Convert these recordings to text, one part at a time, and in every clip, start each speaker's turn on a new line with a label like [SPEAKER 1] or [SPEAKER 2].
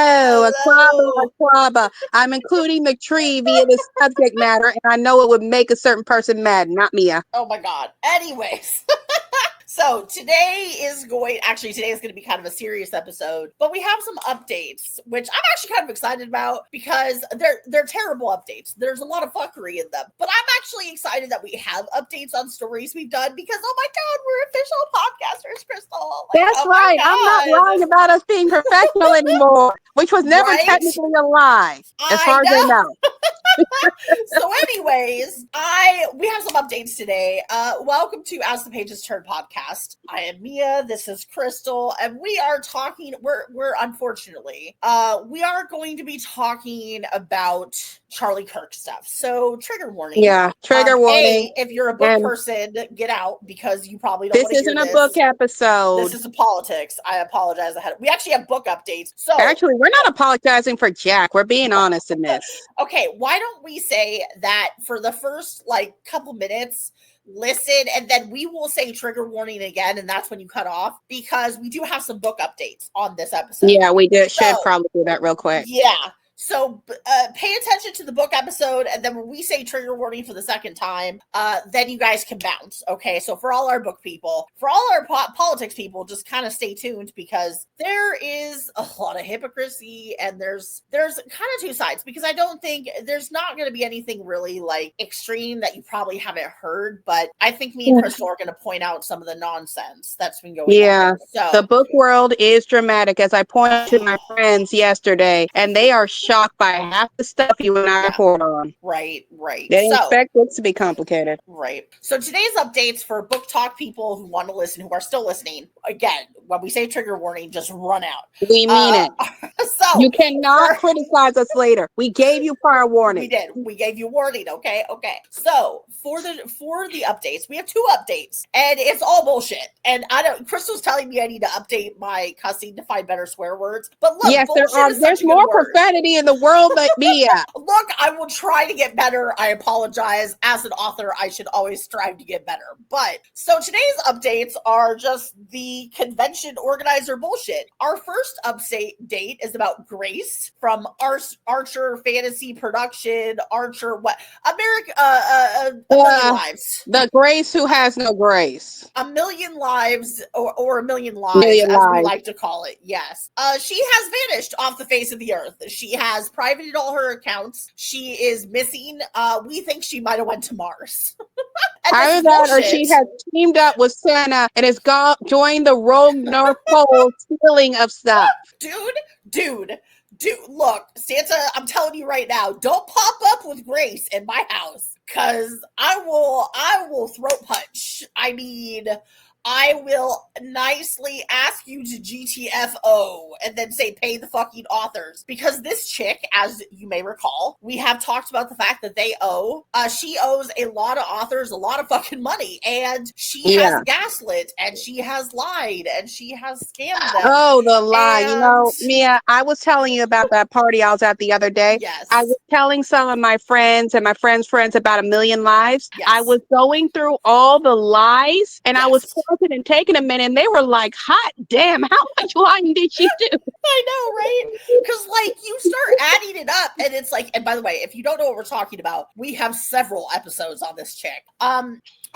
[SPEAKER 1] Hello,
[SPEAKER 2] Hello.
[SPEAKER 1] Aquaba. I'm including the tree via the subject matter, and I know it would make a certain person mad, not Mia.
[SPEAKER 2] Oh my God. Anyways. So today is going to be kind of a serious episode, but we have some updates, which I'm actually kind of excited about because they're terrible updates. There's a lot of fuckery in them, but I'm actually excited that we have updates on stories we've done because, oh my God, we're official podcasters, Crystal. Like,
[SPEAKER 1] That's
[SPEAKER 2] oh my
[SPEAKER 1] right. I'm not
[SPEAKER 2] God.
[SPEAKER 1] lying about us being professional anymore, which was never
[SPEAKER 2] Right?
[SPEAKER 1] technically a lie, as
[SPEAKER 2] I
[SPEAKER 1] far as I
[SPEAKER 2] know.
[SPEAKER 1] know.
[SPEAKER 2] So anyways, we have some updates today. Welcome to As the Pages Turn podcast. I am Mia, this is Crystal, and we are talking, we're unfortunately we are going to be talking about Charlie Kirk stuff. So trigger warning.
[SPEAKER 1] Yeah, trigger warning.
[SPEAKER 2] If you're a book
[SPEAKER 1] And
[SPEAKER 2] person, get out because you probably don't
[SPEAKER 1] this
[SPEAKER 2] want to hear
[SPEAKER 1] isn't a
[SPEAKER 2] this.
[SPEAKER 1] book episode.
[SPEAKER 2] This is a politics. I apologize ahead. We actually have book updates. So
[SPEAKER 1] actually, we're not apologizing for Jack. We're being honest in this.
[SPEAKER 2] Okay, why don't we say that for the first couple minutes, listen, and then we will say trigger warning again, and that's when you cut off because we do have some book updates on this episode.
[SPEAKER 1] Yeah, we should probably do that real quick.
[SPEAKER 2] Yeah. So pay attention to the book episode, and then when we say trigger warning for the second time, then you guys can bounce. Okay, so for all our book people, for all our politics people, just kind of stay tuned because there is a lot of hypocrisy, and there's kind of two sides because I don't think there's not going to be anything really extreme that you probably haven't heard, but I think me and Crystal are going to point out some of the nonsense that's been going on.
[SPEAKER 1] Yeah, so the book world is dramatic, as I pointed to my friends yesterday, and they are shocked by half the stuff you and I report on.
[SPEAKER 2] Right.
[SPEAKER 1] They expect it to be complicated.
[SPEAKER 2] Right. So today's updates for book talk people who want to listen, who are still listening. Again, when we say trigger warning, just run out.
[SPEAKER 1] We mean it. So you cannot criticize us later. We gave you prior warning.
[SPEAKER 2] We did. We gave you warning. Okay. So for the updates, we have two updates, and it's all bullshit. And Crystal's telling me I need to update my cussing to find better swear words. But look,
[SPEAKER 1] yes, there's more profanity in the world than me.
[SPEAKER 2] Look, I will try to get better. I apologize. As an author, I should always strive to get better. But so today's updates are just the convention organizer bullshit. Our first update is about Grace from Archer Fantasy Production. Archer, what? A Million Lives.
[SPEAKER 1] The Grace who has no grace.
[SPEAKER 2] A Million Lives, or A Million Lives, as we like to call it. Yes. She has vanished off the face of the earth. She has privated all her accounts. She is missing. We think she might have went to Mars.
[SPEAKER 1] Either that, or she has teamed up with Santa and has joined the Rogue North Pole stealing of stuff.
[SPEAKER 2] Dude, look, Santa, I'm telling you right now, don't pop up with Grace in my house, because I will throat punch. I mean, I will nicely ask you to GTFO and then say pay the fucking authors. Because this chick, as you may recall, we have talked about the fact that she owes a lot of authors a lot of fucking money. And she has gaslit, and she has lied, and she has scammed them.
[SPEAKER 1] Oh, the lie. Mia, I was telling you about that party I was at the other day.
[SPEAKER 2] Yes.
[SPEAKER 1] I was telling some of my friends and my friends' friends about A Million Lives. Yes. I was going through all the lies, and I was and taking a minute, and they were like, hot damn, how much lying did she do?
[SPEAKER 2] I know, right? Because you start adding it up, and it's and by the way, if you don't know what we're talking about, we have several episodes on this chick.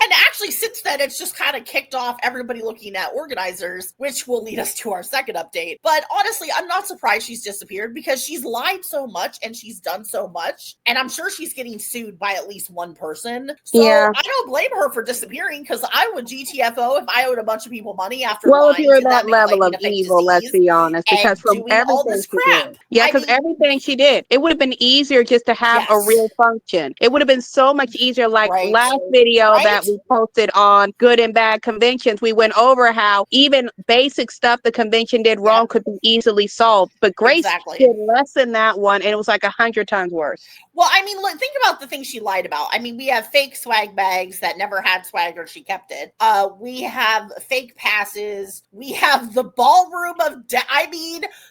[SPEAKER 2] And actually, since then, it's just kind of kicked off everybody looking at organizers, which will lead us to our second update. But honestly, I'm not surprised she's disappeared because she's lied so much and she's done so much. And I'm sure she's getting sued by at least one person. So I don't blame her for disappearing because I would GTFO if I owed a bunch of people money after lying.
[SPEAKER 1] If you're that level of evil, let's be honest. Because from everything she did. Yeah, because everything she did, it would have been easier just to have a real function. It would have been so much easier. Last video that we posted on good and bad conventions, we went over how even basic stuff the convention did wrong could be easily solved, but Grace did less than that one, and it was 100 times worse.
[SPEAKER 2] Well, I mean, look, think about the things she lied about. I mean, we have fake swag bags that never had swagger. She kept it. We have fake passes. We have the ballroom of,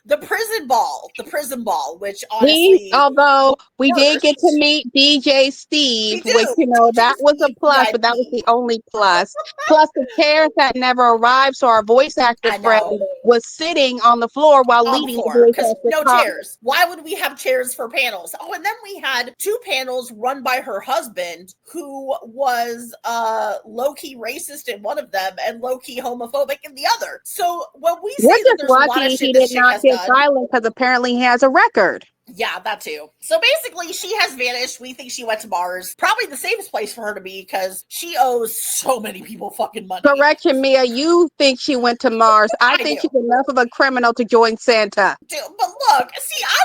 [SPEAKER 2] the prison ball, which honestly,
[SPEAKER 1] although we did get to meet DJ Steve, which, that was a plus, but that was the only plus. Plus the chairs that never arrived. So our voice actor friend was sitting on the floor while
[SPEAKER 2] on the
[SPEAKER 1] leading
[SPEAKER 2] floor
[SPEAKER 1] the
[SPEAKER 2] because no chairs. Why would we have chairs for panels? Oh, and then we had 2 panels run by her husband, who was low-key racist in one of them and low-key homophobic in the other. So when we say that there's a lot of shit this chick has done,
[SPEAKER 1] silent because apparently he has a record.
[SPEAKER 2] Yeah, that too. So basically, she has vanished. We think she went to Mars. Probably the safest place for her to be because she owes so many people fucking money.
[SPEAKER 1] Correction, Mia. You think she went to Mars. I think she's enough of a criminal to join Santa.
[SPEAKER 2] Dude, but look, see, I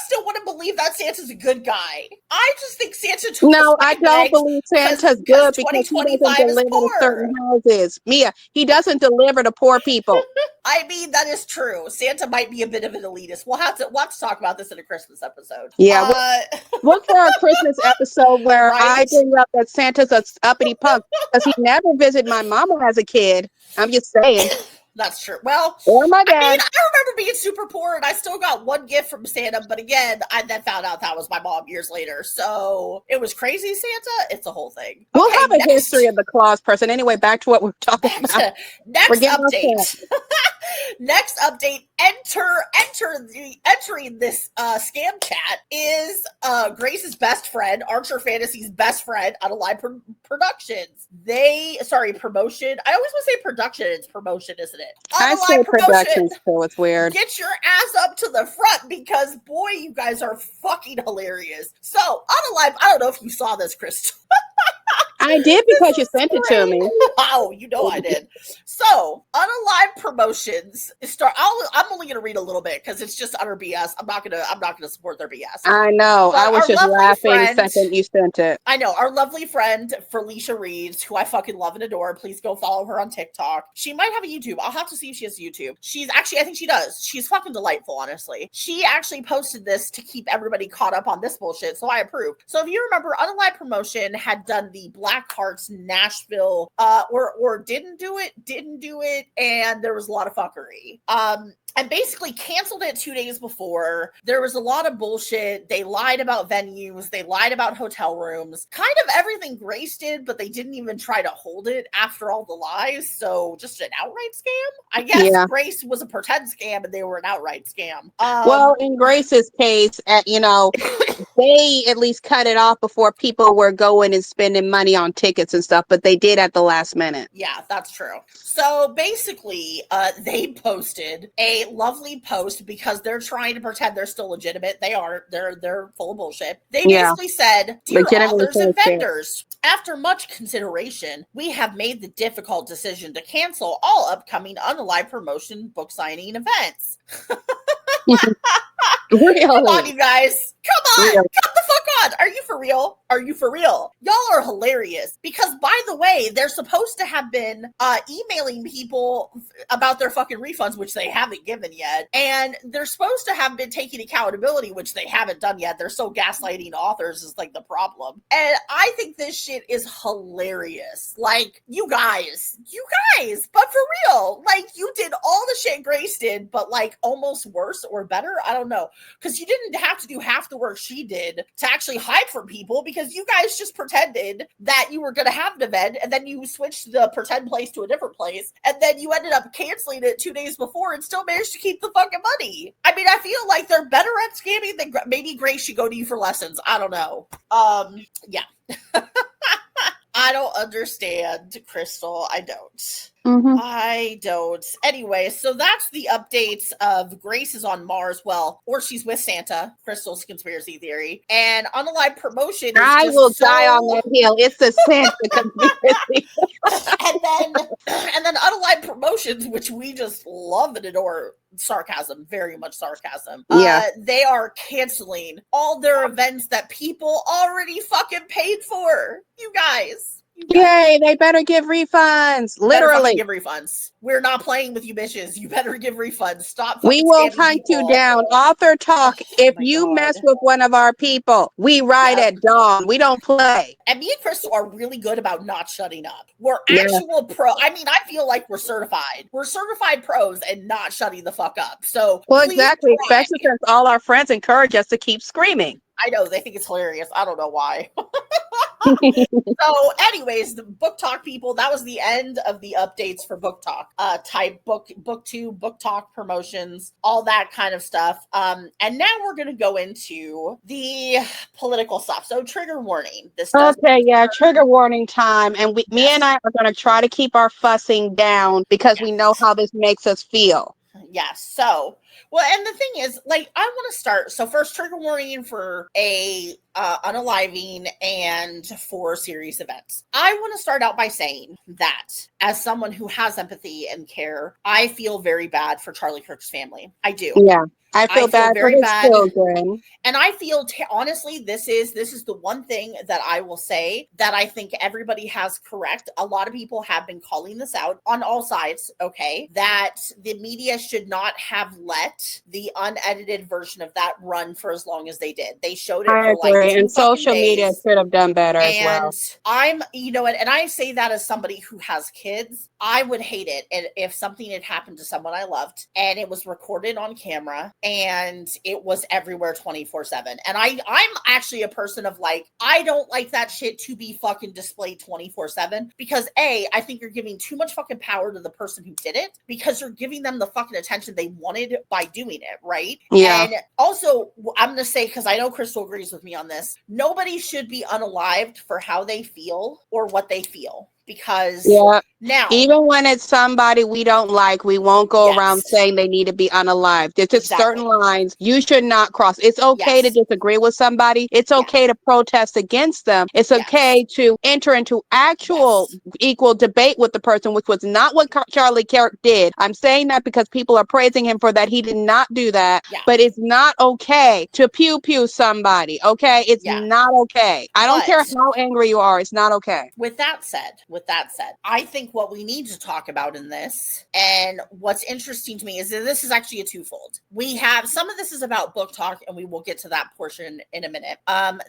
[SPEAKER 2] still wouldn't believe that Santa's a good guy. I just think Santa took
[SPEAKER 1] I don't believe Santa's good because he doesn't deliver to certain houses. Mia, he doesn't deliver to poor people.
[SPEAKER 2] I mean, that is true. Santa might be a bit of an elitist. We'll have to talk about this in a Christmas episode.
[SPEAKER 1] Yeah, look for a Christmas episode where I bring up that Santa's a uppity punk because he never visited my mama as a kid. I'm just saying.
[SPEAKER 2] That's true. Well,
[SPEAKER 1] or my dad.
[SPEAKER 2] I remember being super poor and I still got one gift from Santa, but again, I then found out that was my mom years later. So it was crazy Santa. It's a whole thing.
[SPEAKER 1] We'll have a history of the claws person. Anyway, back to what we're talking about.
[SPEAKER 2] Next update. Next update. Entering this scam chat is Grace's best friend, Archer Fantasy's best friend, Unalive Productions. Promotion. I always want to say production. It's promotion, isn't it?
[SPEAKER 1] I say production, so it's weird.
[SPEAKER 2] Get your ass up to the front because boy, you guys are fucking hilarious. So, Unalive, I don't know if you saw this, Crystal.
[SPEAKER 1] I did because you sent it to me.
[SPEAKER 2] Oh, you know I did. So, Unalive Promotions I'm only going to read a little bit because it's just utter BS. I'm not going to support their BS.
[SPEAKER 1] I know. But I was just laughing the second you sent it.
[SPEAKER 2] I know. Our lovely friend Felicia Reeves, who I fucking love and adore. Please go follow her on TikTok. She might have a YouTube. I'll have to see if she has a YouTube. I think she does. She's fucking delightful, honestly. She actually posted this to keep everybody caught up on this bullshit, so I approve. So if you remember, Unalive Promotion had done the Black Hearts Nashville, or didn't do it, and there was a lot of fuckery. And basically canceled it 2 days before. There was a lot of bullshit. They lied about venues. They lied about hotel rooms. Kind of everything Grace did, but they didn't even try to hold it after all the lies. So just an outright scam? I guess Grace was a pretend scam and they were an outright scam.
[SPEAKER 1] Well, in Grace's case, they at least cut it off before people were going and spending money on tickets and stuff, but they did at the last minute.
[SPEAKER 2] Yeah, that's true. So basically, they posted a lovely post because they're trying to pretend they're still legitimate. They aren't. They're full of bullshit. They basically said, "Dear authors and vendors, after much consideration, we have made the difficult decision to cancel all upcoming Unalive Promotion book signing events."
[SPEAKER 1] Really?
[SPEAKER 2] Come on, you guys. Come on. Really? Come the fuck on. Are you for real? Are you for real? Y'all are hilarious. Because, by the way, they're supposed to have been emailing people about their fucking refunds, which they haven't given yet. And they're supposed to have been taking accountability, which they haven't done yet. They're so gaslighting authors is like the problem. And I think this shit is hilarious. Like, you guys, but for real, like, you did all the shit Grace did, but like almost worse or better. I don't know. Because you didn't have to do half the work she did to actually hide from people because you guys just pretended that you were going to have an event and then you switched the pretend place to a different place and then you ended up canceling it 2 days before and still managed to keep the fucking money. I mean, I feel like they're better at scamming than maybe Grace should go to you for lessons. I don't know. Yeah. I don't understand, Crystal. I don't.
[SPEAKER 1] Mm-hmm.
[SPEAKER 2] I don't. Anyway, so that's the updates of Grace is on Mars. Well, or she's with Santa. Crystal's conspiracy theory. And Unalive Promotion is
[SPEAKER 1] I will die on that hill. It's the Santa conspiracy.
[SPEAKER 2] and then Unalive Promotions, which we just love and adore. Sarcasm, very much sarcasm.
[SPEAKER 1] Yeah.
[SPEAKER 2] They are canceling all their events that people already fucking paid for. You guys.
[SPEAKER 1] Yay, they better give refunds. Literally.
[SPEAKER 2] Give refunds. We're not playing with you bitches. You better give refunds. Stop.
[SPEAKER 1] We will hunt you down. Author talk. If you mess with one of our people, we ride at dawn. We don't play.
[SPEAKER 2] And me and Crystal are really good about not shutting up. We're actual pro. I mean, I feel like we're certified. We're certified pros and not shutting the fuck up. So
[SPEAKER 1] well, exactly. Especially since all our friends encourage us to keep screaming.
[SPEAKER 2] I know. They think it's hilarious. I don't know why. So, anyways, the book talk people, that was the end of the updates for book talk. Type book 2, book talk promotions, all that kind of stuff. And now we're gonna go into the political stuff. So, trigger warning. This does
[SPEAKER 1] Okay, yeah, trigger warning time. And me and I are going to try to keep our fussing down because we know how this makes us feel.
[SPEAKER 2] Yes. So, well, and the thing is, like, I want to start. So, first, trigger warning for a unaliving and for serious events. I want to start out by saying that as someone who has empathy and care, I feel very bad for Charlie Kirk's family. I do.
[SPEAKER 1] Yeah. I feel bad for his children.
[SPEAKER 2] And I feel, honestly, this is the one thing that I will say that I think everybody has correct. A lot of people have been calling this out on all sides, okay, that the media should not have let the unedited version of that run for as long as they did. They showed it for like 2
[SPEAKER 1] and social media should have done better as well.
[SPEAKER 2] And I'm, and I say that as somebody who has kids. I would hate it if something had happened to someone I loved and it was recorded on camera and it was everywhere 24/7. And I'm actually a person of like, I don't like that shit to be fucking displayed 24/7 because I think you're giving too much fucking power to the person who did it because you're giving them the fucking attention they wanted by doing it, right?
[SPEAKER 1] Yeah.
[SPEAKER 2] And also, I'm going to say, because I know Crystal agrees with me on this, nobody should be unalived for how they feel or what they feel. Because now,
[SPEAKER 1] even when it's somebody we don't like, we won't go around saying they need to be unalived. There's just certain lines you should not cross. It's okay to disagree with somebody. It's okay to protest against them. It's okay to enter into actual equal debate with the person, which was not what Charly K did. I'm saying that because people are praising him for that. He did not do that. But it's not okay to pew somebody. Okay, it's not okay. I don't care how angry you are. It's not okay.
[SPEAKER 2] With that said, I think what we need to talk about in this, and what's interesting to me is that this is actually a twofold. We have some of this is about book talk, and we will get to that portion in a minute.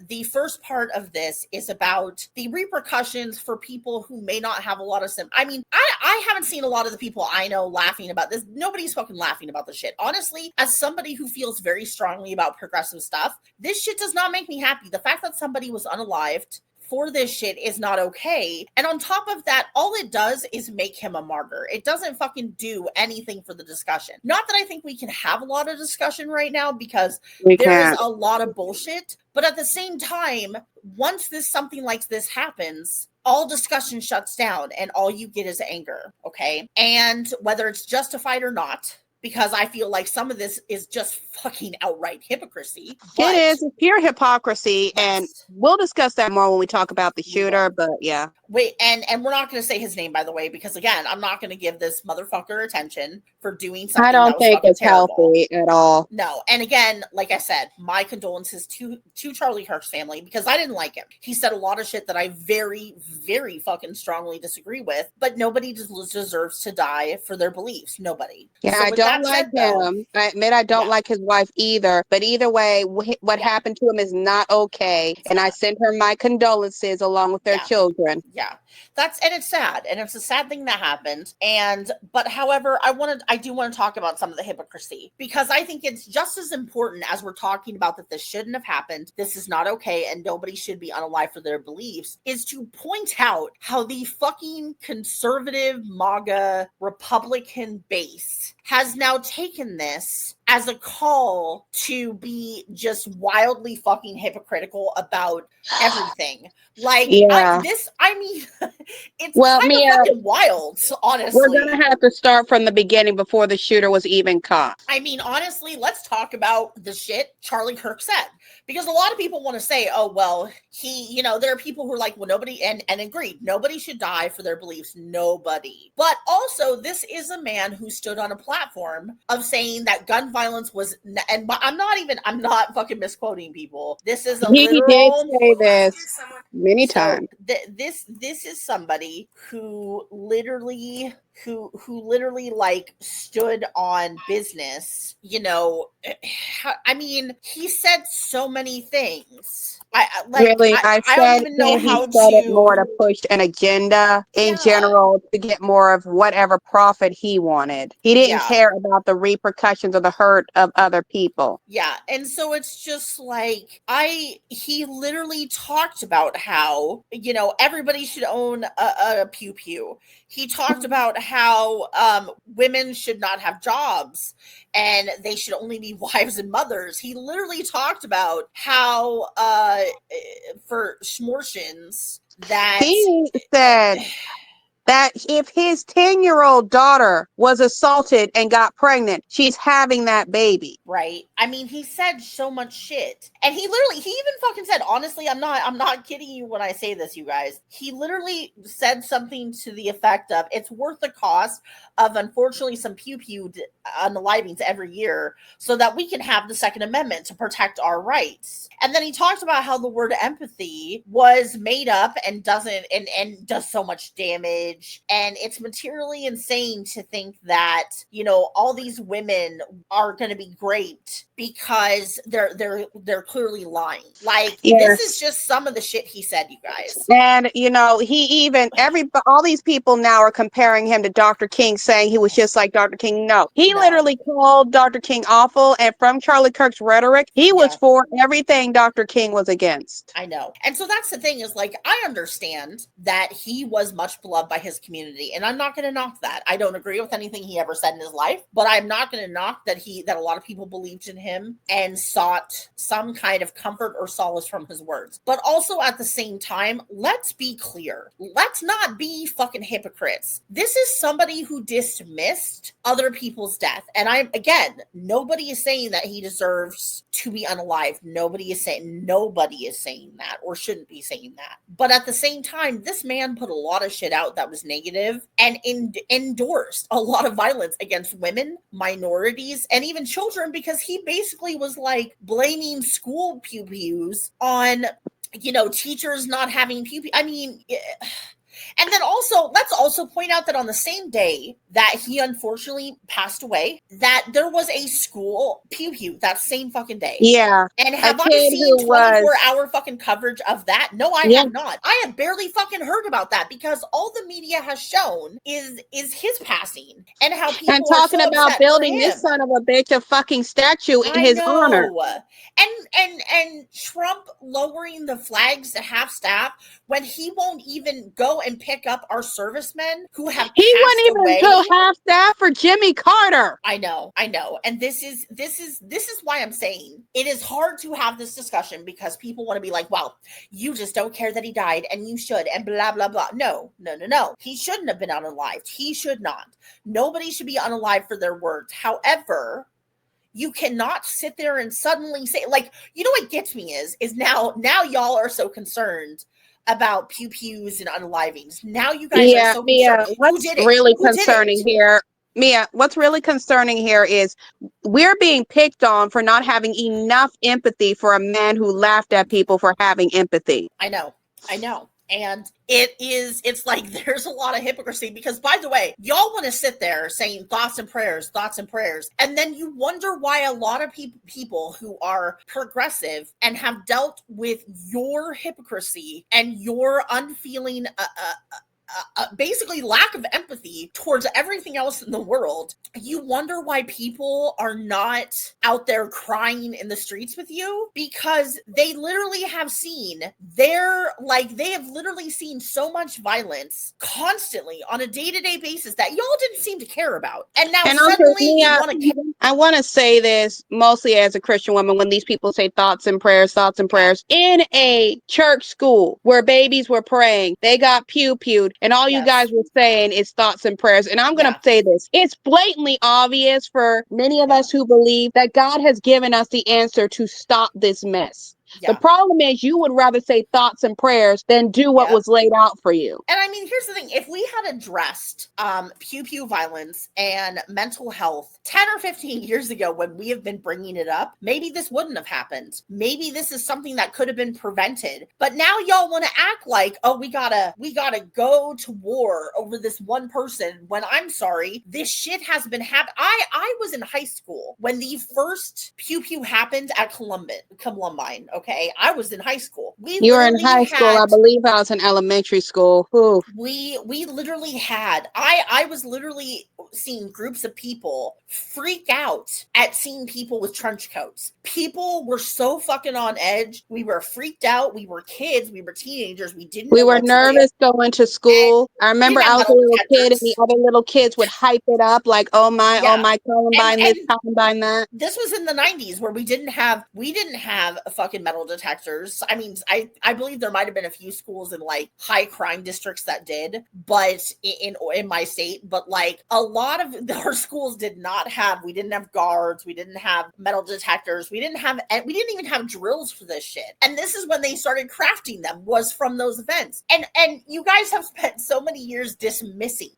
[SPEAKER 2] The first part of this is about the repercussions for people who may not have a lot of I mean, I haven't seen a lot of the people I know laughing about this. Nobody's fucking laughing about this shit. Honestly, as somebody who feels very strongly about progressive stuff, this shit does not make me happy. The fact that somebody was unalived for this shit is not okay. And on top of that, all it does is make him a martyr. It doesn't fucking do anything for the discussion. Not that I think we can have a lot of discussion right now because there is a lot of bullshit. But at the same time, once something like this happens, all discussion shuts down and all you get is anger. Okay. And whether it's justified or not, because I feel like some of this is just fucking outright hypocrisy.
[SPEAKER 1] It is pure hypocrisy, and we'll discuss that more when we talk about the shooter, but yeah.
[SPEAKER 2] Wait, and we're not going to say his name, by the way, because again, I'm not going to give this motherfucker attention for doing something.
[SPEAKER 1] I don't think it's healthy at all.
[SPEAKER 2] No, and again, like I said, my condolences to Charlie Kirk's family because I didn't like him. He said a lot of shit that I very, very fucking strongly disagree with, but nobody deserves to die for their beliefs. Nobody.
[SPEAKER 1] Yeah, so I don't like him. I admit I don't like his wife either, but either way, what happened to him is not okay, and I send her my condolences along with their children.
[SPEAKER 2] Yeah, and it's sad, and it's a sad thing that happened. But however, I do want to talk about some of the hypocrisy because I think it's just as important as we're talking about that this shouldn't have happened. This is not okay, and nobody should be unalive for their beliefs. Is to point out how the fucking conservative MAGA Republican base has now taken this as a call to be just wildly fucking hypocritical about everything. Like, it's kind of fucking wild, honestly.
[SPEAKER 1] We're going to have to start from the beginning before the shooter was even caught.
[SPEAKER 2] I mean, honestly, let's talk about the shit Charlie Kirk said. Because a lot of people want to say, oh, well, there are people who are like, well, nobody, and agreed, nobody should die for their beliefs. Nobody. But also, this is a man who stood on a platform of saying that gun violence was, and I'm not fucking misquoting people. This is a
[SPEAKER 1] literal. He did say this many times.
[SPEAKER 2] This is somebody who literally who literally like stood on business, you know. I mean, he said so many things.
[SPEAKER 1] I
[SPEAKER 2] I don't
[SPEAKER 1] said
[SPEAKER 2] even know
[SPEAKER 1] he
[SPEAKER 2] how
[SPEAKER 1] said it more
[SPEAKER 2] to.
[SPEAKER 1] to push an agenda in
[SPEAKER 2] Yeah,
[SPEAKER 1] general to get more of whatever profit he wanted. He didn't
[SPEAKER 2] yeah.
[SPEAKER 1] care about the repercussions or the hurt of other people.
[SPEAKER 2] Yeah, and so it's just like he literally talked about how, you know, everybody should own a pew pew. He talked about how women should not have jobs and they should only be wives and mothers. He literally talked about how for schmortions that
[SPEAKER 1] He said that if his 10-year-old daughter was assaulted and got pregnant, she's having that baby.
[SPEAKER 2] right? I mean, he said so much shit. And he even fucking said, honestly, I'm not kidding you when I say this, you guys. He literally said something to the effect of, it's worth the cost of, unfortunately, some pew-pew unalivings every year so that we can have the Second Amendment to protect our rights. And then he talked about how the word empathy was made up and doesn't, and does so much damage. And it's materially insane to think that, you know, all these women are going to be raped because they're clearly lying. Like, this is just some of the shit he said, you guys.
[SPEAKER 1] And you know, all these people now are comparing him to Dr. King, saying he was just like Dr. King. No, he literally called Dr. King awful, and from Charlie Kirk's rhetoric, he was for everything Dr. King was against.
[SPEAKER 2] I know. And so that's the thing, is like, I understand that he was much beloved by his community, and I'm not going to knock that. I don't agree with anything he ever said in his life, but I'm not going to knock that a lot of people believed in him and sought some kind of comfort or solace from his words. But also at the same time, let's be clear. Let's not be fucking hypocrites. This is somebody who dismissed other people's death. And again, nobody is saying that he deserves to be unalived. Nobody is saying that, or shouldn't be saying that. But at the same time, this man put a lot of shit out that was negative and endorsed a lot of violence against women, minorities, and even children, because he basically was like blaming school pew-pews on, you know, teachers not having pew-pew. I mean, and then also, let's also point out that on the same day that he unfortunately passed away, that there was a school pew-pew that same fucking day.
[SPEAKER 1] Yeah.
[SPEAKER 2] And have I seen 24-hour fucking coverage of that? No, I have not. I have barely fucking heard about that, because all the media has shown is his passing and how people
[SPEAKER 1] and talking
[SPEAKER 2] are so
[SPEAKER 1] about building this son of a bitch a fucking statue in his honor.
[SPEAKER 2] And Trump lowering the flags to half-staff when he won't even go and pick up our servicemen who have
[SPEAKER 1] he
[SPEAKER 2] passed
[SPEAKER 1] wouldn't even go half-staff for Jimmy Carter.
[SPEAKER 2] I know. And this is why I'm saying it is hard to have this discussion, because people want to be like, well, you just don't care that he died and you should, and blah, blah, blah. No. He shouldn't have been unalived. He should not. Nobody should be unalived for their words. However, you cannot sit there and suddenly say, like, you know what gets me is now y'all are so concerned about pew-pews and unalivings. Now you guys are so concerned.
[SPEAKER 1] What's really concerning here? Mia, what's really concerning here is we're being picked on for not having enough empathy for a man who laughed at people for having empathy.
[SPEAKER 2] I know. And it's like there's a lot of hypocrisy, because, by the way, y'all want to sit there saying thoughts and prayers, and then you wonder why a lot of people who are progressive and have dealt with your hypocrisy and your unfeeling basically lack of empathy towards everything else in the world, you wonder why people are not out there crying in the streets with you, because they literally have seen they have literally seen so much violence constantly on a day-to-day basis that y'all didn't seem to care about. And now suddenly you want to care.
[SPEAKER 1] I want to say this mostly as a Christian woman, when these people say thoughts and prayers, in a church school where babies were praying, they got pew-pewed, and all you guys were saying is thoughts and prayers. And I'm going to say this. It's blatantly obvious for many of us who believe that God has given us the answer to stop this mess. The problem is you would rather say thoughts and prayers than do what was laid out for you.
[SPEAKER 2] And I mean, here's the thing. If we had addressed pew pew violence and mental health 10 or 15 years ago when we have been bringing it up, maybe this wouldn't have happened. Maybe this is something that could have been prevented. But now y'all want to act like, oh, we gotta go to war over this one person, when I'm sorry, this shit has been happening. I was in high school when the first pew pew happened at Columbine. Okay, I was in high school.
[SPEAKER 1] You were in high school. I believe I was in elementary school. Ooh.
[SPEAKER 2] We literally had, I was literally seeing groups of people freak out at seeing people with trench coats. People were so fucking on edge. We were freaked out. We were kids. We were teenagers. We
[SPEAKER 1] were nervous going to school. I remember I was a little kid and the other little kids would hype it up like, oh my, Columbine this, Columbine that.
[SPEAKER 2] This was in the 90s where we didn't have fucking metal detectors. I mean, I believe there might have been a few schools in like high crime districts that did, but in my state, but like a lot of our schools did not have, we didn't have guards, we didn't have metal detectors, we didn't even have drills for this shit. And this is when they started crafting them, was from those events. And you guys have spent so many years dismissing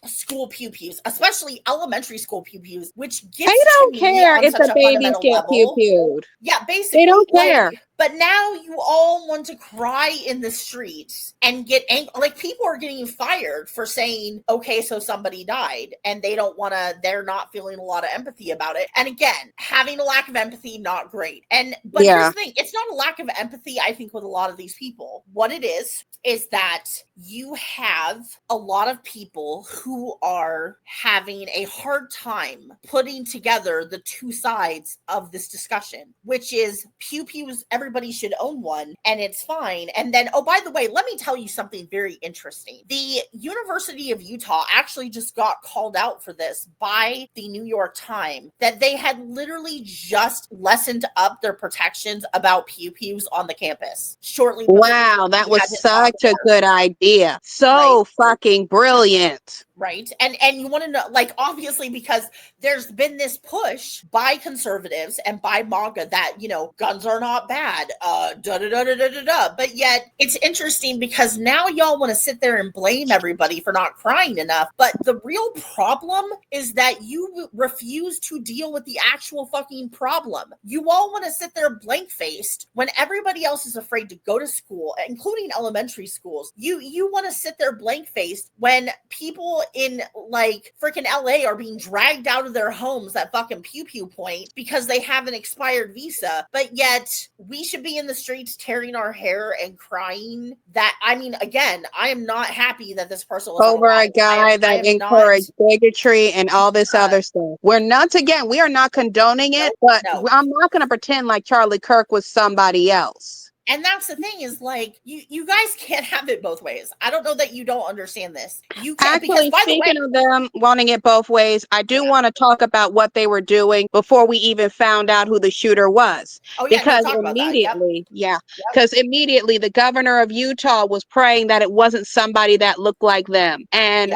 [SPEAKER 2] school pew pews, especially elementary school pew pews, which gets
[SPEAKER 1] they don't care if the babies get pew pewed.
[SPEAKER 2] Yeah, basically
[SPEAKER 1] they don't care.
[SPEAKER 2] But now you all want to cry in the streets and get angry. Like, people are getting fired for saying, okay, so somebody died, and they're not feeling a lot of empathy about it. And again, having a lack of empathy, not great. But here's the thing, it's not a lack of empathy, I think, with a lot of these people. What it is that you have a lot of people who are having a hard time putting together the two sides of this discussion, which is pew pews, everybody should own one and it's fine. And then, oh, by the way, let me tell you something very interesting. The University of Utah actually just got called out for this by the New York Times, that they had literally just lessened up their protections about pew pews on the campus shortly.
[SPEAKER 1] Wow, that was such a good idea. So fucking brilliant.
[SPEAKER 2] Right. And you want to know, like, obviously, because there's been this push by conservatives and by MAGA that, guns are not bad, but yet it's interesting because now y'all want to sit there and blame everybody for not crying enough. But the real problem is that you refuse to deal with the actual fucking problem. You all want to sit there blank-faced when everybody else is afraid to go to school, including elementary schools. You want to sit there blank-faced when people in like freaking LA are being dragged out of their homes at fucking pew pew point because they have an expired visa, but yet we should be in the streets tearing our hair and crying. That, I mean, again, I am not happy that this person was
[SPEAKER 1] over a guy that encouraged bigotry and all this other stuff. We are not condoning it, but I'm not going to pretend like Charlie Kirk was somebody else.
[SPEAKER 2] And that's the thing is, like, you guys can't have it both ways. I don't know that you don't understand this. You can't.
[SPEAKER 1] Actually, speaking of them wanting it both ways, I do want to talk about what they were doing before we even found out who the shooter was.
[SPEAKER 2] Oh, yeah,
[SPEAKER 1] because immediately, because immediately the governor of Utah was praying that it wasn't somebody that looked like them. And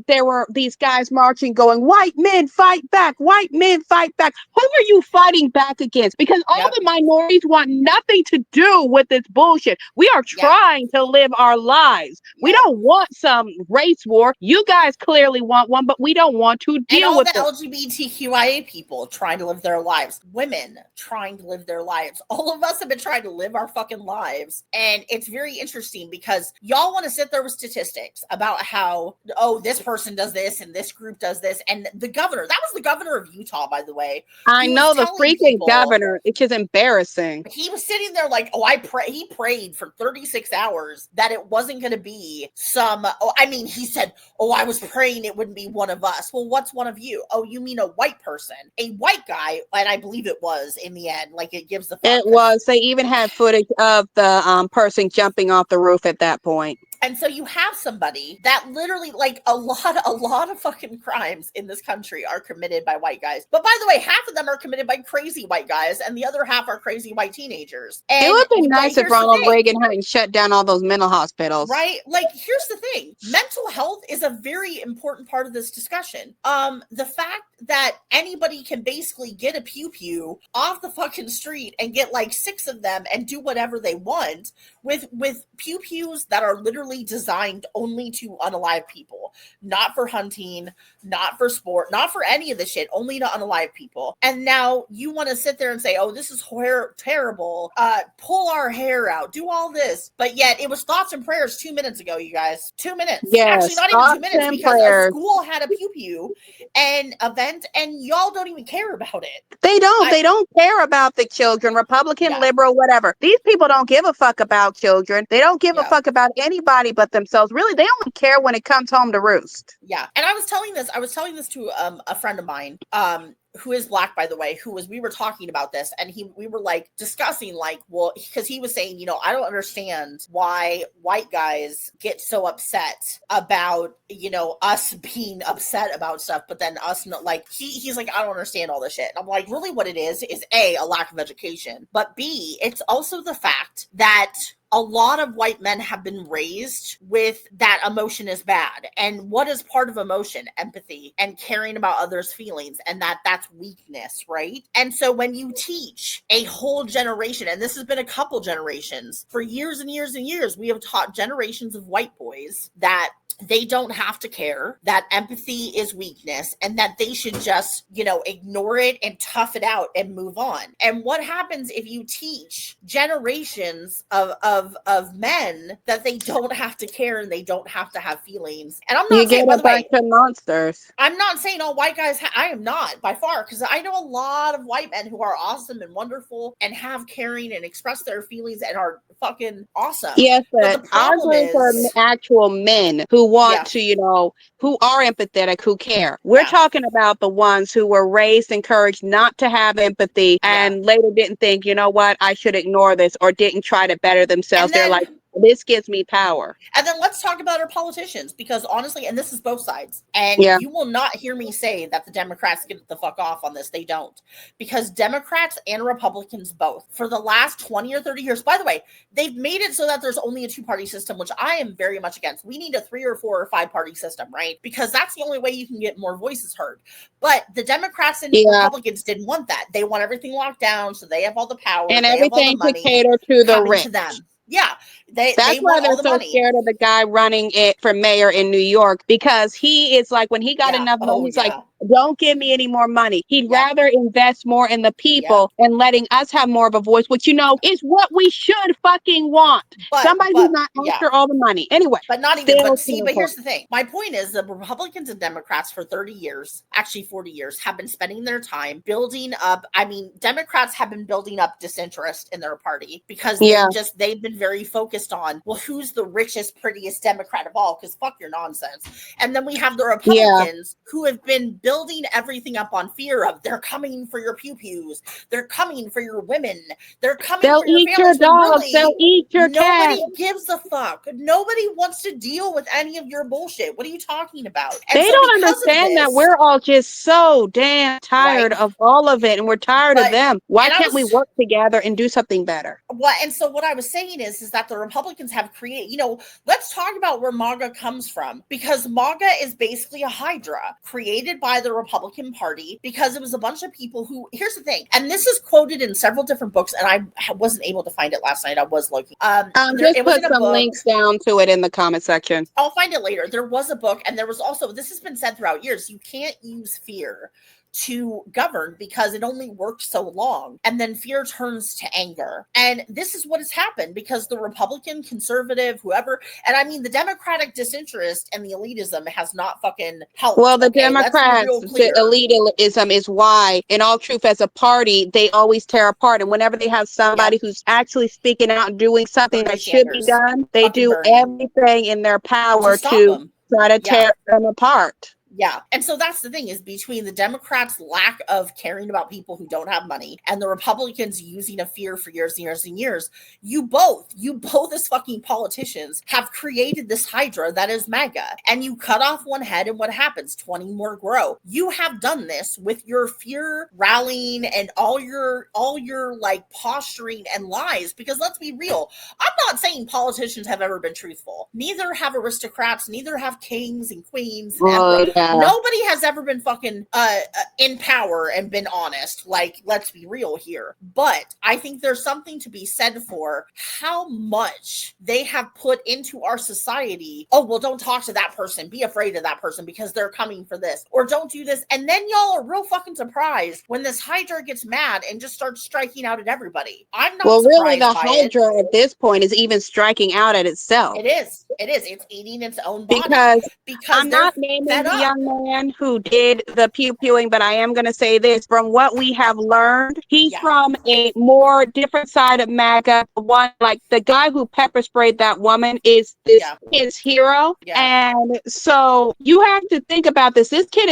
[SPEAKER 1] there were these guys marching going, white men fight back, white men fight back. Who are you fighting back against? Because all the minorities want nothing to do with this bullshit. We are trying to live our lives. We don't want some race war. You guys clearly want one, but we don't want to deal with
[SPEAKER 2] it. And all the LGBTQIA people trying to live their lives. Women trying to live their lives. All of us have been trying to live our fucking lives. And it's very interesting because y'all want to sit there with statistics about how, oh, this person does this and this group does this. And the governor, that was the governor of Utah, by the way.
[SPEAKER 1] I know, the freaking governor. It's just embarrassing.
[SPEAKER 2] He was sitting there like, he prayed for 36 hours that it wasn't going to be he said, I was praying it wouldn't be one of us. Well, what's one of you? Oh, you mean a white person, a white guy. And I believe it was in the end, like it gives the.
[SPEAKER 1] It was, they even had footage of the person jumping off the roof at that point.
[SPEAKER 2] And so you have somebody that literally, like, a lot of fucking crimes in this country are committed by white guys. But by the way, half of them are committed by crazy white guys, and the other half are crazy white teenagers. And
[SPEAKER 1] it would be nice if Ronald Reagan hadn't shut down all those mental hospitals.
[SPEAKER 2] Right? Like, here's the thing. Mental health is a very important part of this discussion. The fact that anybody can basically get a pew-pew off the fucking street and get like 6 of them and do whatever they want with pew-pews that are literally designed only to unalive people, not for hunting, not for sport, not for any of the shit, only to unalive people. And now you want to sit there and say, oh, this is terrible, pull our hair out, do all this, but yet it was thoughts and prayers 2 minutes ago, you guys. 2 minutes.
[SPEAKER 1] Yes,
[SPEAKER 2] actually not even 2 minutes, because a school had a pew-pew and event, and y'all don't even care about it.
[SPEAKER 1] They don't care about the children, Republican, liberal, whatever. These people don't give a fuck about children. They don't give a fuck about anybody but themselves. Really, they only care when it comes home to roost.
[SPEAKER 2] Yeah. And I was telling this to a friend of mine, who is Black, by the way, we were talking about this, and we were like discussing, like, well, because he was saying, you know, I don't understand why white guys get so upset about, you know, us being upset about stuff, but then us not, like, he's like, I don't understand all this shit. And I'm like, really what it is A, a lack of education, but B, it's also the fact that a lot of white men have been raised with that emotion is bad. And what is part of emotion? Empathy and caring about others' feelings. And that's weakness, right? And so when you teach a whole generation, and this has been a couple generations, for years and years and years, we have taught generations of white boys that they don't have to care, that empathy is weakness, and that they should just, you know, ignore it and tough it out and move on. And what happens if you teach generations of men that they don't have to care and they don't have to have feelings? And I'm not saying, by the way,
[SPEAKER 1] monsters.
[SPEAKER 2] I'm not saying all white guys, I am not, by far, because I know a lot of white men who are awesome and wonderful and have caring and express their feelings and are fucking awesome.
[SPEAKER 1] Yes, but I'm going for actual men who want to, you know, who are empathetic, who care. We're talking about the ones who were raised, encouraged not to have empathy, and later didn't think, you know what, I should ignore this, or didn't try to better themselves. They're like, this gives me power.
[SPEAKER 2] And then let's talk about our politicians, because honestly, and this is both sides, and you will not hear me say that the Democrats get the fuck off on this. They don't, because Democrats and Republicans both, for the last 20 or 30 years, by the way, they've made it so that there's only a 2-party system, which I am very much against. We need a 3 or 4 or 5-party system, right? Because that's the only way you can get more voices heard. But the Democrats and Republicans didn't want that. They want everything locked down, so they have all the power
[SPEAKER 1] and everything to cater to the rich.
[SPEAKER 2] To them. Yeah,
[SPEAKER 1] that's why they're so scared of the guy running it for mayor in New York, because he is like, when he got enough money, he's like, don't give me any more money. He'd rather invest more in the people and letting us have more of a voice, which, you know, is what we should fucking want. Somebody who's not after all the money. Anyway.
[SPEAKER 2] But not even, but here's the thing. My point is, the Republicans and Democrats for 30 years, actually 40 years, have been spending their time building up. I mean, Democrats have been building up disinterest in their party, because they've been very focused on, well, who's the richest, prettiest Democrat of all, because fuck your nonsense. And then we have the Republicans who have been building everything up on fear of, they're coming for your pew-pews, they're coming for your women, they're coming for your families. They'll eat your dogs, they'll eat your cat. Nobody gives a fuck. Nobody wants to deal with any of your bullshit. What are you talking about? And
[SPEAKER 1] they don't understand that we're all just so damn tired of all of it, and we're tired of them. Why can't we work together and do something better?
[SPEAKER 2] And so what I was saying is that the Republicans have created, you know, let's talk about where MAGA comes from, because MAGA is basically a hydra created by the Republican Party, because it was a bunch of people who, here's the thing, and this is quoted in several different books, and I wasn't able to find it last night. I was looking.
[SPEAKER 1] Just put some links down to it in the comment section.
[SPEAKER 2] I'll find it later. There was a book, and there was also, this has been said throughout years, you can't use fear to govern, because it only works so long, and then fear turns to anger. And this is what has happened, because the Republican, conservative, whoever, and I mean the Democratic disinterest and the elitism has not fucking helped.
[SPEAKER 1] Well, the Democrats, the elitism is why, in all truth, as a party, they always tear apart. And whenever they have somebody who's actually speaking out and doing something that should be done, they do everything in their power to try to tear them apart.
[SPEAKER 2] Yeah. And so that's the thing, is between the Democrats' lack of caring about people who don't have money and the Republicans using a fear for years and years and years, you both as fucking politicians have created this hydra that is MAGA. And you cut off one head and what happens? 20 more grow. You have done this with your fear rallying and all your like posturing and lies, because let's be real. I'm not saying politicians have ever been truthful. Neither have aristocrats, neither have kings and queens and nobody has ever been fucking in power and been honest. Like, let's be real here. But I think there's something to be said for how much they have put into our society. Oh, well, don't talk to that person. Be afraid of that person because they're coming for this. Or don't do this. And then y'all are real fucking surprised when this hydra gets mad and just starts striking out at everybody. I'm not surprised. Well, really,
[SPEAKER 1] the hydra at this point is even striking out at itself.
[SPEAKER 2] It is. It's eating its own body.
[SPEAKER 1] Because I'm not naming the young man who did the pew-pewing, but I am going to say this. From what we have learned, he's from a more different side of MAGA. One, like the guy who pepper sprayed that woman is his hero. Yeah. And so you have to think about this. This kid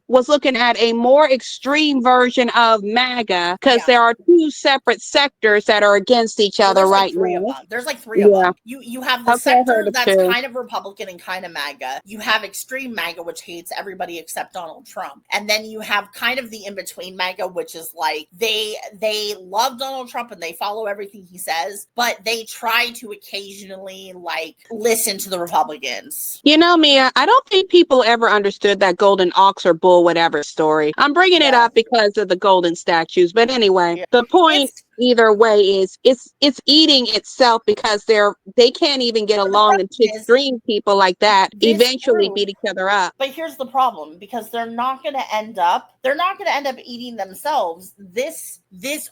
[SPEAKER 1] was looking at a more extreme version of MAGA, because there are two separate sectors that are against each other right now.
[SPEAKER 2] There's like three of them. You have the sector that's kind of Republican and kind of MAGA. You have extreme MAGA, which hates everybody except Donald Trump. And then you have kind of the in-between MAGA, which is like they love Donald Trump and they follow everything he says, but they try to occasionally like listen to the Republicans.
[SPEAKER 1] You know, Mia, I don't think people ever understood that golden ox or bull whatever story. I'm bringing it up because of the golden statues. But anyway, the point either way is it's eating itself, because they can't even get along, and extreme people like that eventually beat each other up.
[SPEAKER 2] But here's the problem, because they're not going to end up eating themselves.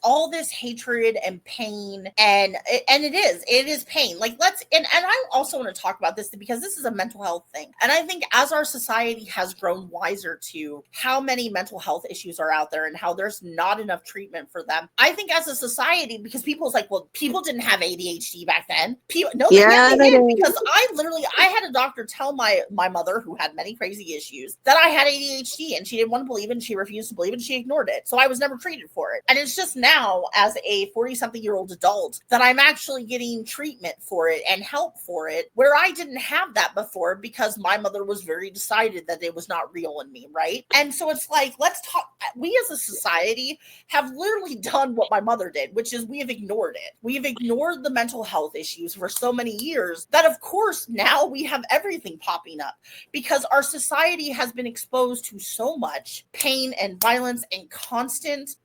[SPEAKER 2] All this hatred and pain, and it is pain. Like, and I also want to talk about this because this is a mental health thing. And I think as our society has grown wiser to how many mental health issues are out there and how there's not enough treatment for them, I think as a society, because people's like, well, people didn't have ADHD back then. They did, because I had a doctor tell my mother, who had many crazy issues, that I had ADHD, and she didn't want to believe it, and she refused to believe it, and she ignored it. So I was never treated for it. And it's just now, as a 40-something-year-old adult, that I'm actually getting treatment for it and help for it, where I didn't have that before, because my mother was very decided that it was not real in me, right? And so it's like, let's talk. We as a society have literally done what my mother did, which is we have ignored it. We have ignored the mental health issues for so many years that, of course, now we have everything popping up, because our society has been exposed to so much pain and violence and constant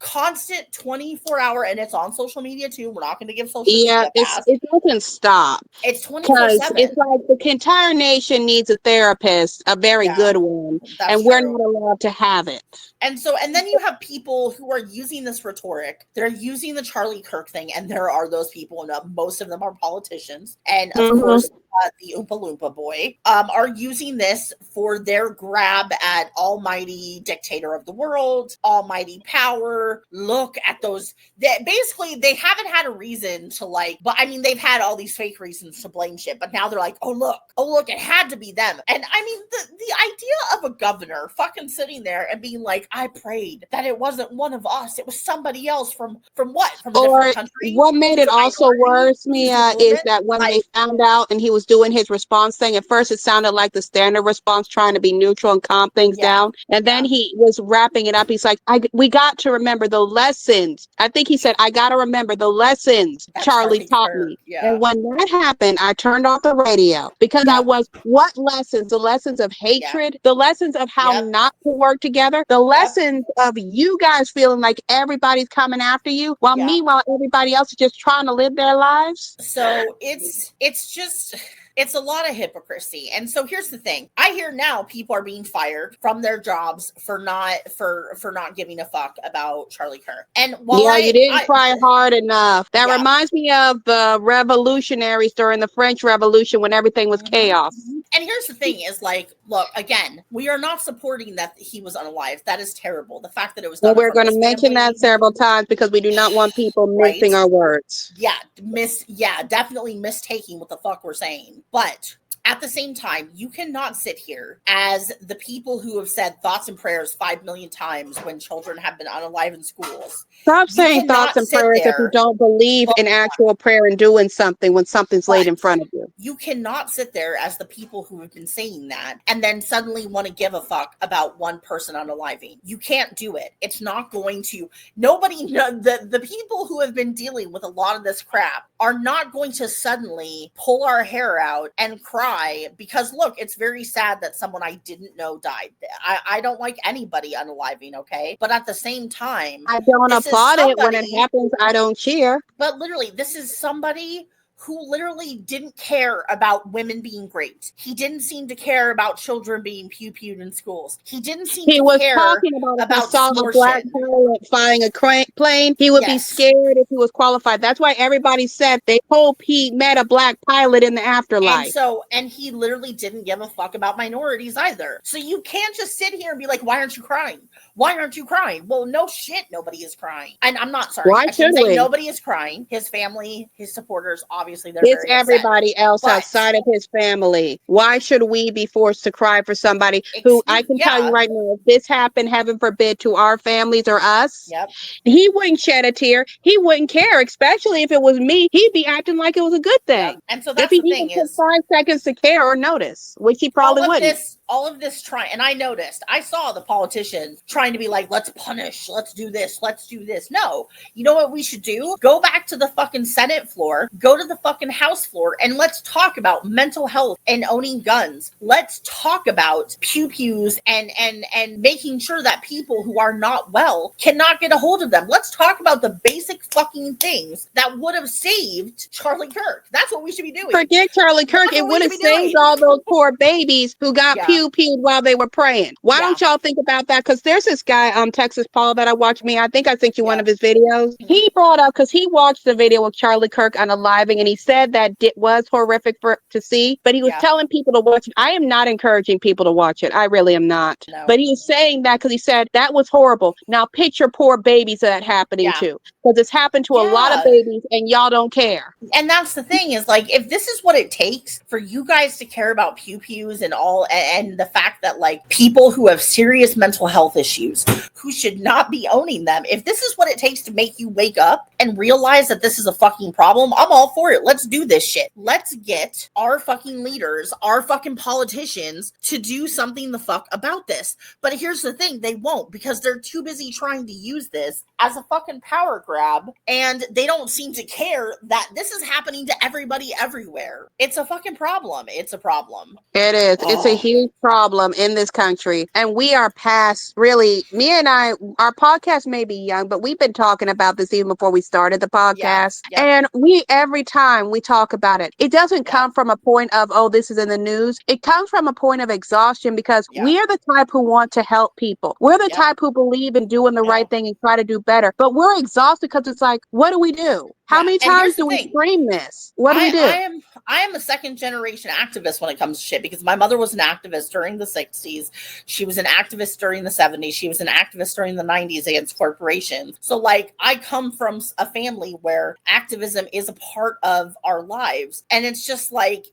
[SPEAKER 2] 24-hour, and it's on social media too. We're not going to give social media a pass.
[SPEAKER 1] It doesn't stop.
[SPEAKER 2] It's 24/7.
[SPEAKER 1] It's like the entire nation needs a therapist, a very good one, and we're not allowed to have it.
[SPEAKER 2] And then you have people who are using this rhetoric. They're using the Charlie Kirk thing, and there are those people, and most of them are politicians, and of course, the Oompa Loompa boy, are using this for their grab at almighty dictator of the world, almighty power. Look at those. Basically, they haven't had a reason to but I mean, they've had all these fake reasons to blame shit, but now they're like, oh look, it had to be them. And I mean, the idea of a governor fucking sitting there and being like, I prayed that it wasn't one of us, it was somebody else from what? From a different country?
[SPEAKER 1] What made it also worse, Mia, is that when they found out and he was doing his response thing, at first it sounded like the standard response, trying to be neutral and calm things down. And then he was wrapping it up. He's like, we got to remember the lessons. I think he said, I got to remember the lessons Charlie taught me. Yeah. And when that happened, I turned off the radio, because what lessons? The lessons of hatred, the lessons of how not to work together, the lessons of you guys feeling like everybody's coming after you, while meanwhile everybody else is just trying to live their lives.
[SPEAKER 2] So it's a lot of hypocrisy. And so here's the thing. I hear now people are being fired from their jobs for not giving a fuck about Charlie Kirk. And while
[SPEAKER 1] you didn't try hard enough. That reminds me of the revolutionaries during the French Revolution, when everything was chaos.
[SPEAKER 2] And here's the thing is, like, look, again, we are not supporting that he was unalive. That is terrible. The fact that it was done.
[SPEAKER 1] Well, we're going to mention that several times, because we do not want people missing our words.
[SPEAKER 2] Definitely mistaking what the fuck we're saying. But at the same time, you cannot sit here as the people who have said thoughts and prayers 5 million times when children have been unalive in schools.
[SPEAKER 1] Stop saying thoughts and prayers if you don't believe in actual prayer and doing something when something's laid in front of you.
[SPEAKER 2] You cannot sit there as the people who have been saying that and then suddenly want to give a fuck about one person unaliving. You can't do it. It's not going to. The people who have been dealing with a lot of this crap are not going to suddenly pull our hair out and cry because, look, it's very sad that someone I didn't know died. I don't like anybody unaliving, okay? But at the same time,
[SPEAKER 1] I don't applaud it when it happens. I don't cheer.
[SPEAKER 2] But literally, this is somebody who literally didn't care about women being great. He didn't seem to care about children being pew-pewed in schools. He didn't seem to care about
[SPEAKER 1] He was talking about if he saw a black pilot flying a plane, he would be scared if he was qualified. That's why everybody said they hope he met a black pilot in the afterlife.
[SPEAKER 2] And he literally didn't give a fuck about minorities either. So you can't just sit here and be like, why aren't you crying? Why aren't you crying? Well, no shit, nobody is crying. And I'm not sorry.
[SPEAKER 1] Why should we?
[SPEAKER 2] Nobody is crying. His family, his supporters, obviously they're
[SPEAKER 1] it's everybody else outside of his family. Why should we be forced to cry for somebody who I can tell you right now, if this happened, heaven forbid, to our families or us, he wouldn't shed a tear. He wouldn't care, especially if it was me. He'd be acting like it was a good thing.
[SPEAKER 2] And so that's the thing
[SPEAKER 1] is, took 5 seconds to care or notice, which he probably wouldn't.
[SPEAKER 2] All of this and I noticed, I saw the politicians trying to be like, let's punish, let's do this, let's do this. No, you know what we should do? Go back to the fucking Senate floor, go to the fucking House floor, and let's talk about mental health and owning guns. Let's talk about pew-pews and making sure that people who are not well cannot get a hold of them. Let's talk about the basic fucking things that would have saved Charlie Kirk. That's what we should be doing.
[SPEAKER 1] Forget Charlie Kirk. It would have saved all those poor babies who got pew-pewed while they were praying. Why don't y'all think about that? Because there's this guy, Texas Paul, that I watched. I think I sent you one of his videos. He brought up, because he watched the video of Charlie Kirk unaliving, and he said that it was horrific to see, but he was telling people to watch it. I am not encouraging people to watch it. I really am not. No. But he was saying that because he said that was horrible. Now picture poor babies that happening to, because it's happened to a lot of babies and y'all don't care.
[SPEAKER 2] And that's the thing is, like, if this is what it takes for you guys to care about pew-pews and all, and the fact that, like, people who have serious mental health issues who should not be owning them, if this is what it takes to make you wake up and realize that this is a fucking problem, I'm all for it. Let's do this shit. Let's get our fucking leaders, our fucking politicians to do something the fuck about this. But here's the thing, they won't, because they're too busy trying to use this as a fucking power grab, and they don't seem to care that this is happening to everybody everywhere. It's a fucking problem. It's a problem.
[SPEAKER 1] It is. It's a huge problem in this country, and we are past, really, me and I, our podcast may be young, but we've been talking about this even before we started the podcast. And every time we talk about it, it doesn't come from a point of, oh, this is in the news. It comes from a point of exhaustion, because we are the type who want to help people. We're the type who believe in doing the right thing and try to do better, but we're exhausted because it's like, what do we do? How many times do we scream this? What do we do?
[SPEAKER 2] I am a second generation activist when it comes to shit, because my mother was an activist during the 60s. She was an activist during the 70s. She was an activist during the 90s against corporations. So, like, I come from a family where activism is a part of our lives. And it's just like,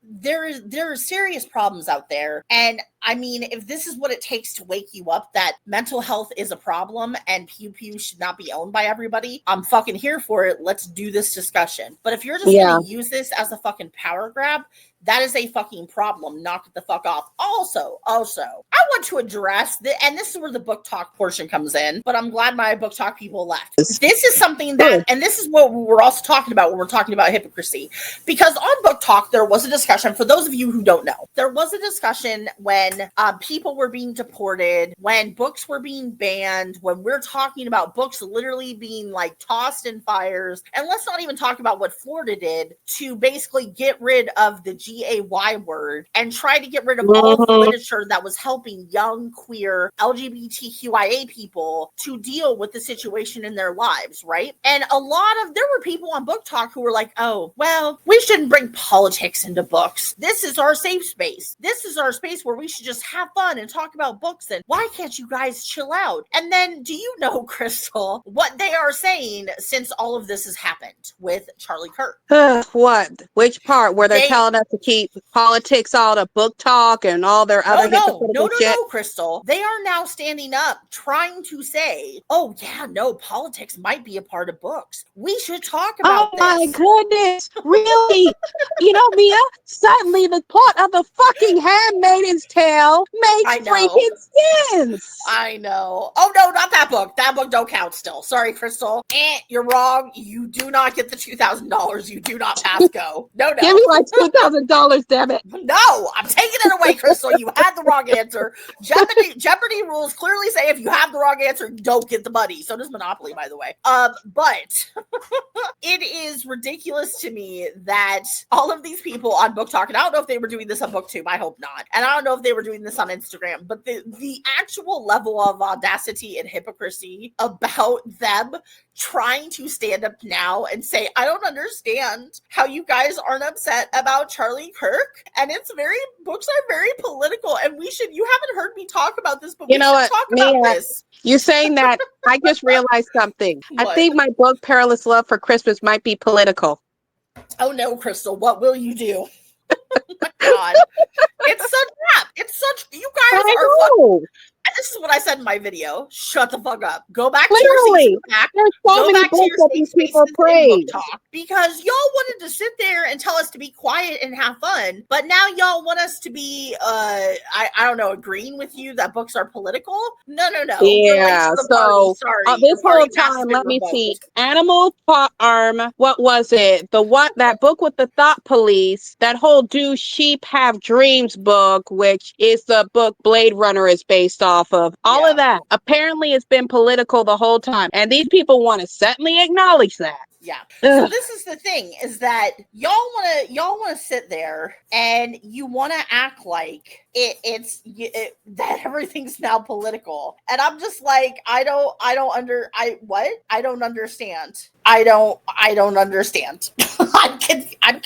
[SPEAKER 2] there are serious problems out there. And I mean, if this is what it takes to wake you up that mental health is a problem and pew-pew should not be owned by everybody, I'm fucking here for it. Let's do this discussion. But if you're just going to use this as a fucking power grab, that is a fucking problem. Knock it the fuck off. Also, I want to address and this is where the book talk portion comes in, but I'm glad my book talk people left. This is something that, and this is what we're also talking about when we're talking about hypocrisy, because on book talk, there was a discussion, for those of you who don't know, there was a discussion when people were being deported, when books were being banned, when we're talking about books literally being like tossed in fires. And let's not even talk about what Florida did to basically get rid of the GAY word and try to get rid of all the literature that was helping young, queer, LGBTQIA people to deal with the situation in their lives, right? And there were people on Book Talk who were like, oh, well, we shouldn't bring politics into books. This is our safe space. This is our space where we should just have fun and talk about books, and why can't you guys chill out? And then, do you know, Crystal, what they are saying since all of this has happened with Charlie Kirk?
[SPEAKER 1] What? Which part? Where they're telling us to keep politics out of book talk and all their other hypocritical shit?
[SPEAKER 2] No, Crystal. They are now standing up, trying to say, oh yeah, no, politics might be a part of books. We should talk about this.
[SPEAKER 1] Oh my goodness, really? You know, Mia, suddenly the plot of the fucking Handmaid's Tale makes freaking sense.
[SPEAKER 2] I know. Oh no, not that book. That book don't count still. Sorry, Crystal. You're wrong. You do not get the $2,000. You do not pass go. No.
[SPEAKER 1] Give me like $2,000, damn it.
[SPEAKER 2] No, I'm taking it away, Crystal. You had the wrong answer. Jeopardy rules clearly say if you have the wrong answer, you don't get the money. So does Monopoly, by the way. But it is ridiculous to me that all of these people on Book Talk, and I don't know if they were doing this on BookTube, I hope not, and I don't know if they were doing this on Instagram, but the actual level of audacity and hypocrisy about them trying to stand up now and say, I don't understand how you guys aren't upset about Charlie Kirk, and books are very political, and you haven't heard me talk about this, but we should talk about this.
[SPEAKER 1] You're saying that, I just realized something.
[SPEAKER 2] What?
[SPEAKER 1] I think my book, Perilous Love for Christmas, might be political.
[SPEAKER 2] Oh no, Crystal, what will you do? Oh my God. It's such crap. You guys are and this is what I said in my video. Shut the fuck up. Go back to your seats back.
[SPEAKER 1] There's so many books that these people praise.
[SPEAKER 2] Because y'all wanted to sit there and tell us to be quiet and have fun, but now y'all want us to be I don't know, agreeing with you that books are political? No.
[SPEAKER 1] Yeah, so this whole time, let me see. Animal Farm, what was it? That book with the thought police, that whole Do Sheep Have Dreams book, which is the book Blade Runner is based off of. All of that. Apparently it's been political the whole time. And these people want to certainly acknowledge that.
[SPEAKER 2] Yeah. So this is the thing, is that y'all want to sit there and you want to act like that everything's now political. And I'm just like, I don't understand. I don't understand. I'm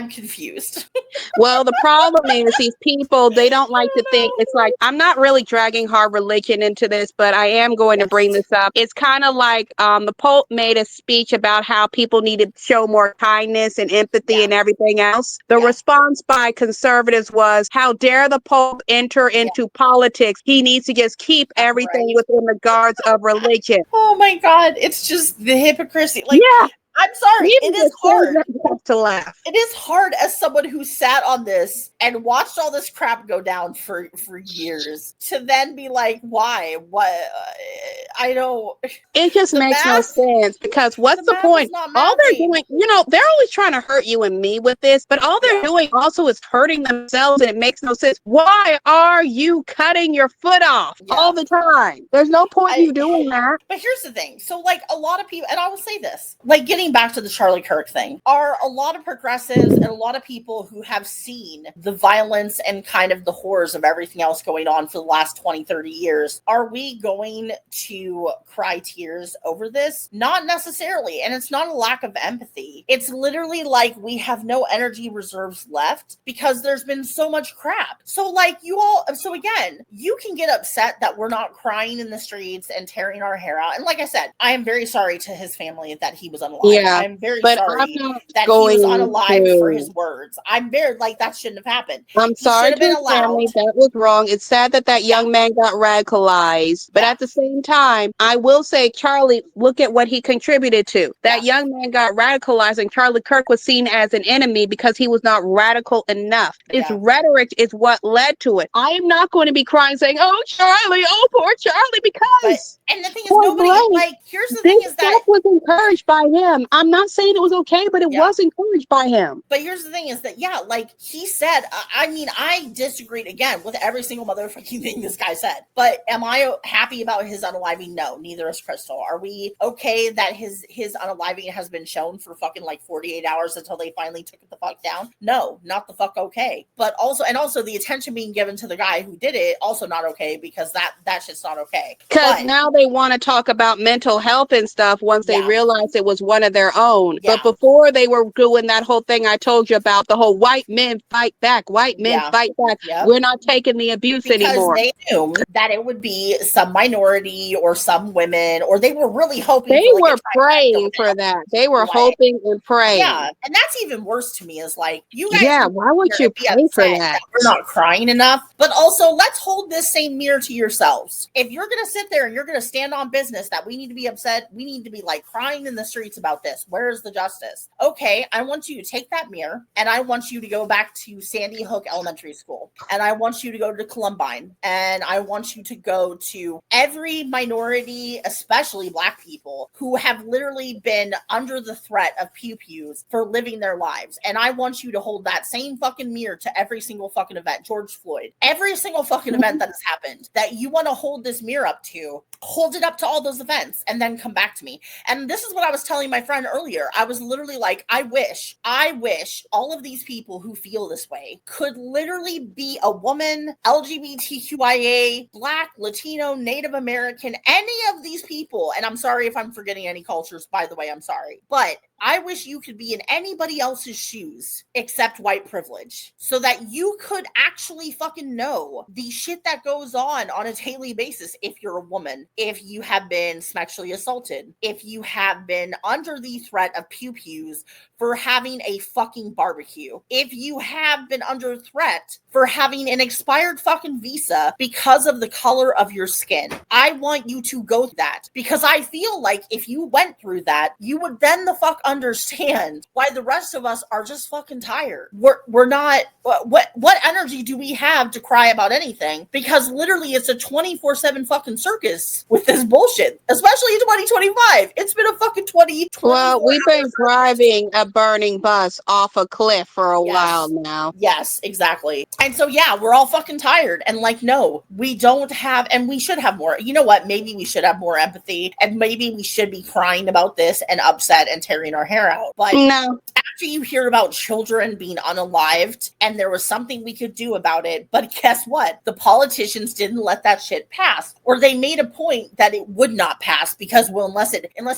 [SPEAKER 2] confused.
[SPEAKER 1] Well, the problem is these people, they don't like to think. It's like, I'm not really dragging hard religion into this, but I am going to bring this up. It's kind of like the Pope made a speech about how people need to show more kindness and empathy and everything else. The response by conservatives was, how dare the Pope enter into politics? He needs to just keep everything within the guards of religion.
[SPEAKER 2] Oh my God. It's just the hypocrisy. I'm sorry. It is hard
[SPEAKER 1] to laugh.
[SPEAKER 2] It is hard as someone who sat on this and watched all this crap go down for years to then be like, why? What? I don't.
[SPEAKER 1] It just makes no sense, because what's the point? All they're doing, they're always trying to hurt you and me with this, but all they're doing also is hurting themselves, and it makes no sense. Why are you cutting your foot off all the time? There's no point in you doing that.
[SPEAKER 2] But here's the thing. So a lot of people, and I will say this, getting back to the Charlie Kirk thing, are a lot of progressives and a lot of people who have seen the violence and kind of the horrors of everything else going on for the last 20, 30 years. Are we going to cry tears over this? Not necessarily. And it's not a lack of empathy. It's literally like we have no energy reserves left because there's been so much crap. So again, you can get upset that we're not crying in the streets and tearing our hair out. And like I said, I am very sorry to his family that he was unalive. Yeah, I'm very sorry that he was unalive for his words. I'm very that shouldn't have happened.
[SPEAKER 1] I'm sorry to his family. That was wrong. It's sad that young man got radicalized. But at the same time, I will say, Charlie, look at what he contributed to. That young man got radicalized, and Charlie Kirk was seen as an enemy because he was not radical enough. His rhetoric is what led to it. I am not going to be crying saying, oh, Charlie, oh, poor Charlie, because...
[SPEAKER 2] And the thing is, nobody, here's the thing is that...
[SPEAKER 1] was encouraged by him. I'm not saying it was okay, but it was encouraged by him.
[SPEAKER 2] But here's the thing is that, he said, I disagreed again with every single motherfucking thing this guy said. But am I happy about his unaliving? No, neither is Crystal. Are we okay that his unaliving has been shown for fucking 48 hours until they finally took it the fuck down? No, not the fuck okay. But also the attention being given to the guy who did it, also not okay, because that shit's not okay.
[SPEAKER 1] Because now they want to talk about mental health and stuff once they realize it was one of of their own.
[SPEAKER 2] Yeah.
[SPEAKER 1] But before they were doing that whole thing I told you about, the whole white men fight back, white men fight back.
[SPEAKER 2] Yep.
[SPEAKER 1] We're not taking the abuse anymore.
[SPEAKER 2] Because they knew that it would be some minority or some women, or they were really hoping
[SPEAKER 1] they
[SPEAKER 2] for, like,
[SPEAKER 1] were praying for that. They were hoping and praying.
[SPEAKER 2] Yeah, and that's even worse to me, is like, you guys,
[SPEAKER 1] yeah, why would you pray for that?
[SPEAKER 2] We're not crying enough. But also, let's hold this same mirror to yourselves. If you're gonna sit there and you're gonna stand on business that we need to be upset, we need to be like crying in the streets about this, where is the justice? Okay, I want you to take that mirror and I want you to go back to Sandy Hook Elementary School, and I want you to go to Columbine, and I want you to go to every minority, especially Black people, who have literally been under the threat of pew-pews for living their lives. And I want you to hold that same fucking mirror to every single fucking event. George Floyd, every single fucking event that has happened that you want to hold this mirror up to, hold it up to all those events and then come back to me. And this is what I was telling my friend earlier. I was literally like, I wish all of these people who feel this way could literally be a woman, LGBTQIA, Black, Latino, Native American, any of these people. And I'm sorry if I'm forgetting any cultures, by the way, I'm sorry. But I wish you could be in anybody else's shoes except white privilege, so that you could actually fucking know the shit that goes on a daily basis. If you're a woman, if you have been sexually assaulted, if you have been under the threat of pew-pews for having a fucking barbecue, if you have been under threat for having an expired fucking visa because of the color of your skin. I want you to go through that, because I feel like if you went through that, you would then the fuck understand why the rest of us are just fucking tired. We're not, what energy do we have to cry about anything? Because literally it's a 24/7 fucking circus with this bullshit, especially in 2025. It's been a fucking 20.
[SPEAKER 1] Well, we've been driving a burning bus off a cliff for a while now.
[SPEAKER 2] Yes, exactly. And so, yeah, we're all fucking tired. And like, no, we don't have, and we should have more. You know what? Maybe we should have more empathy, and maybe we should be crying about this and upset and tearing our hair out. But
[SPEAKER 1] no.
[SPEAKER 2] After you hear about children being unalived and there was something we could do about it, but guess what? The politicians didn't let that shit pass, or they made a point that it would not pass because, well, unless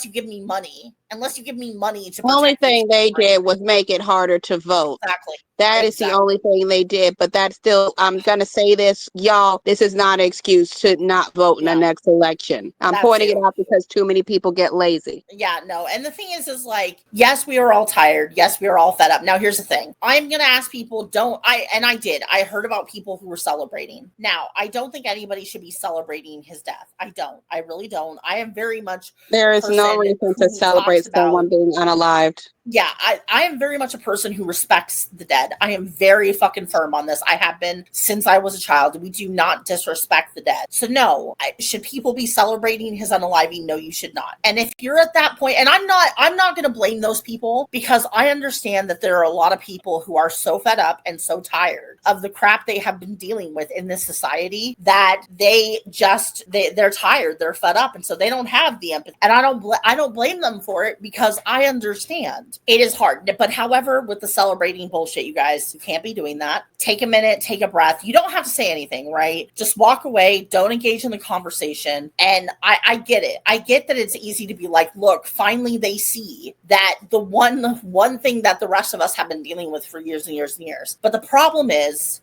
[SPEAKER 2] you give me money to.
[SPEAKER 1] The only thing they did was make it harder to vote.
[SPEAKER 2] Exactly.
[SPEAKER 1] That is the only thing they did, but that's still, I'm going to say this, y'all, this is not an excuse to not vote in the next election. I'm pointing it out because too many people get lazy.
[SPEAKER 2] Yeah, no. And the thing is like, yes, we are all tired. Yes, we are all fed up. Now, here's the thing. I'm going to ask people, I heard about people who were celebrating. Now, I don't think anybody should be celebrating his death. I really don't. I am very much.
[SPEAKER 1] There is no reason to celebrate someone being unalived.
[SPEAKER 2] Yeah, I am very much a person who respects the dead. I am very fucking firm on this. I have been since I was a child. We do not disrespect the dead. So no, should people be celebrating his unaliving? No, you should not. And if you're at that point, and I'm not going to blame those people, because I understand that there are a lot of people who are so fed up and so tired of the crap they have been dealing with in this society that they're tired, they're fed up, and so they don't have the empathy. And I don't blame them for it, because I understand. It is hard. But however, with the celebrating bullshit, you guys, you can't be doing that. Take a minute, take a breath. You don't have to say anything, right? Just walk away. Don't engage in the conversation. And I get it. I get that it's easy to be like, look, finally they see that the one thing that the rest of us have been dealing with for years and years and years. But the problem is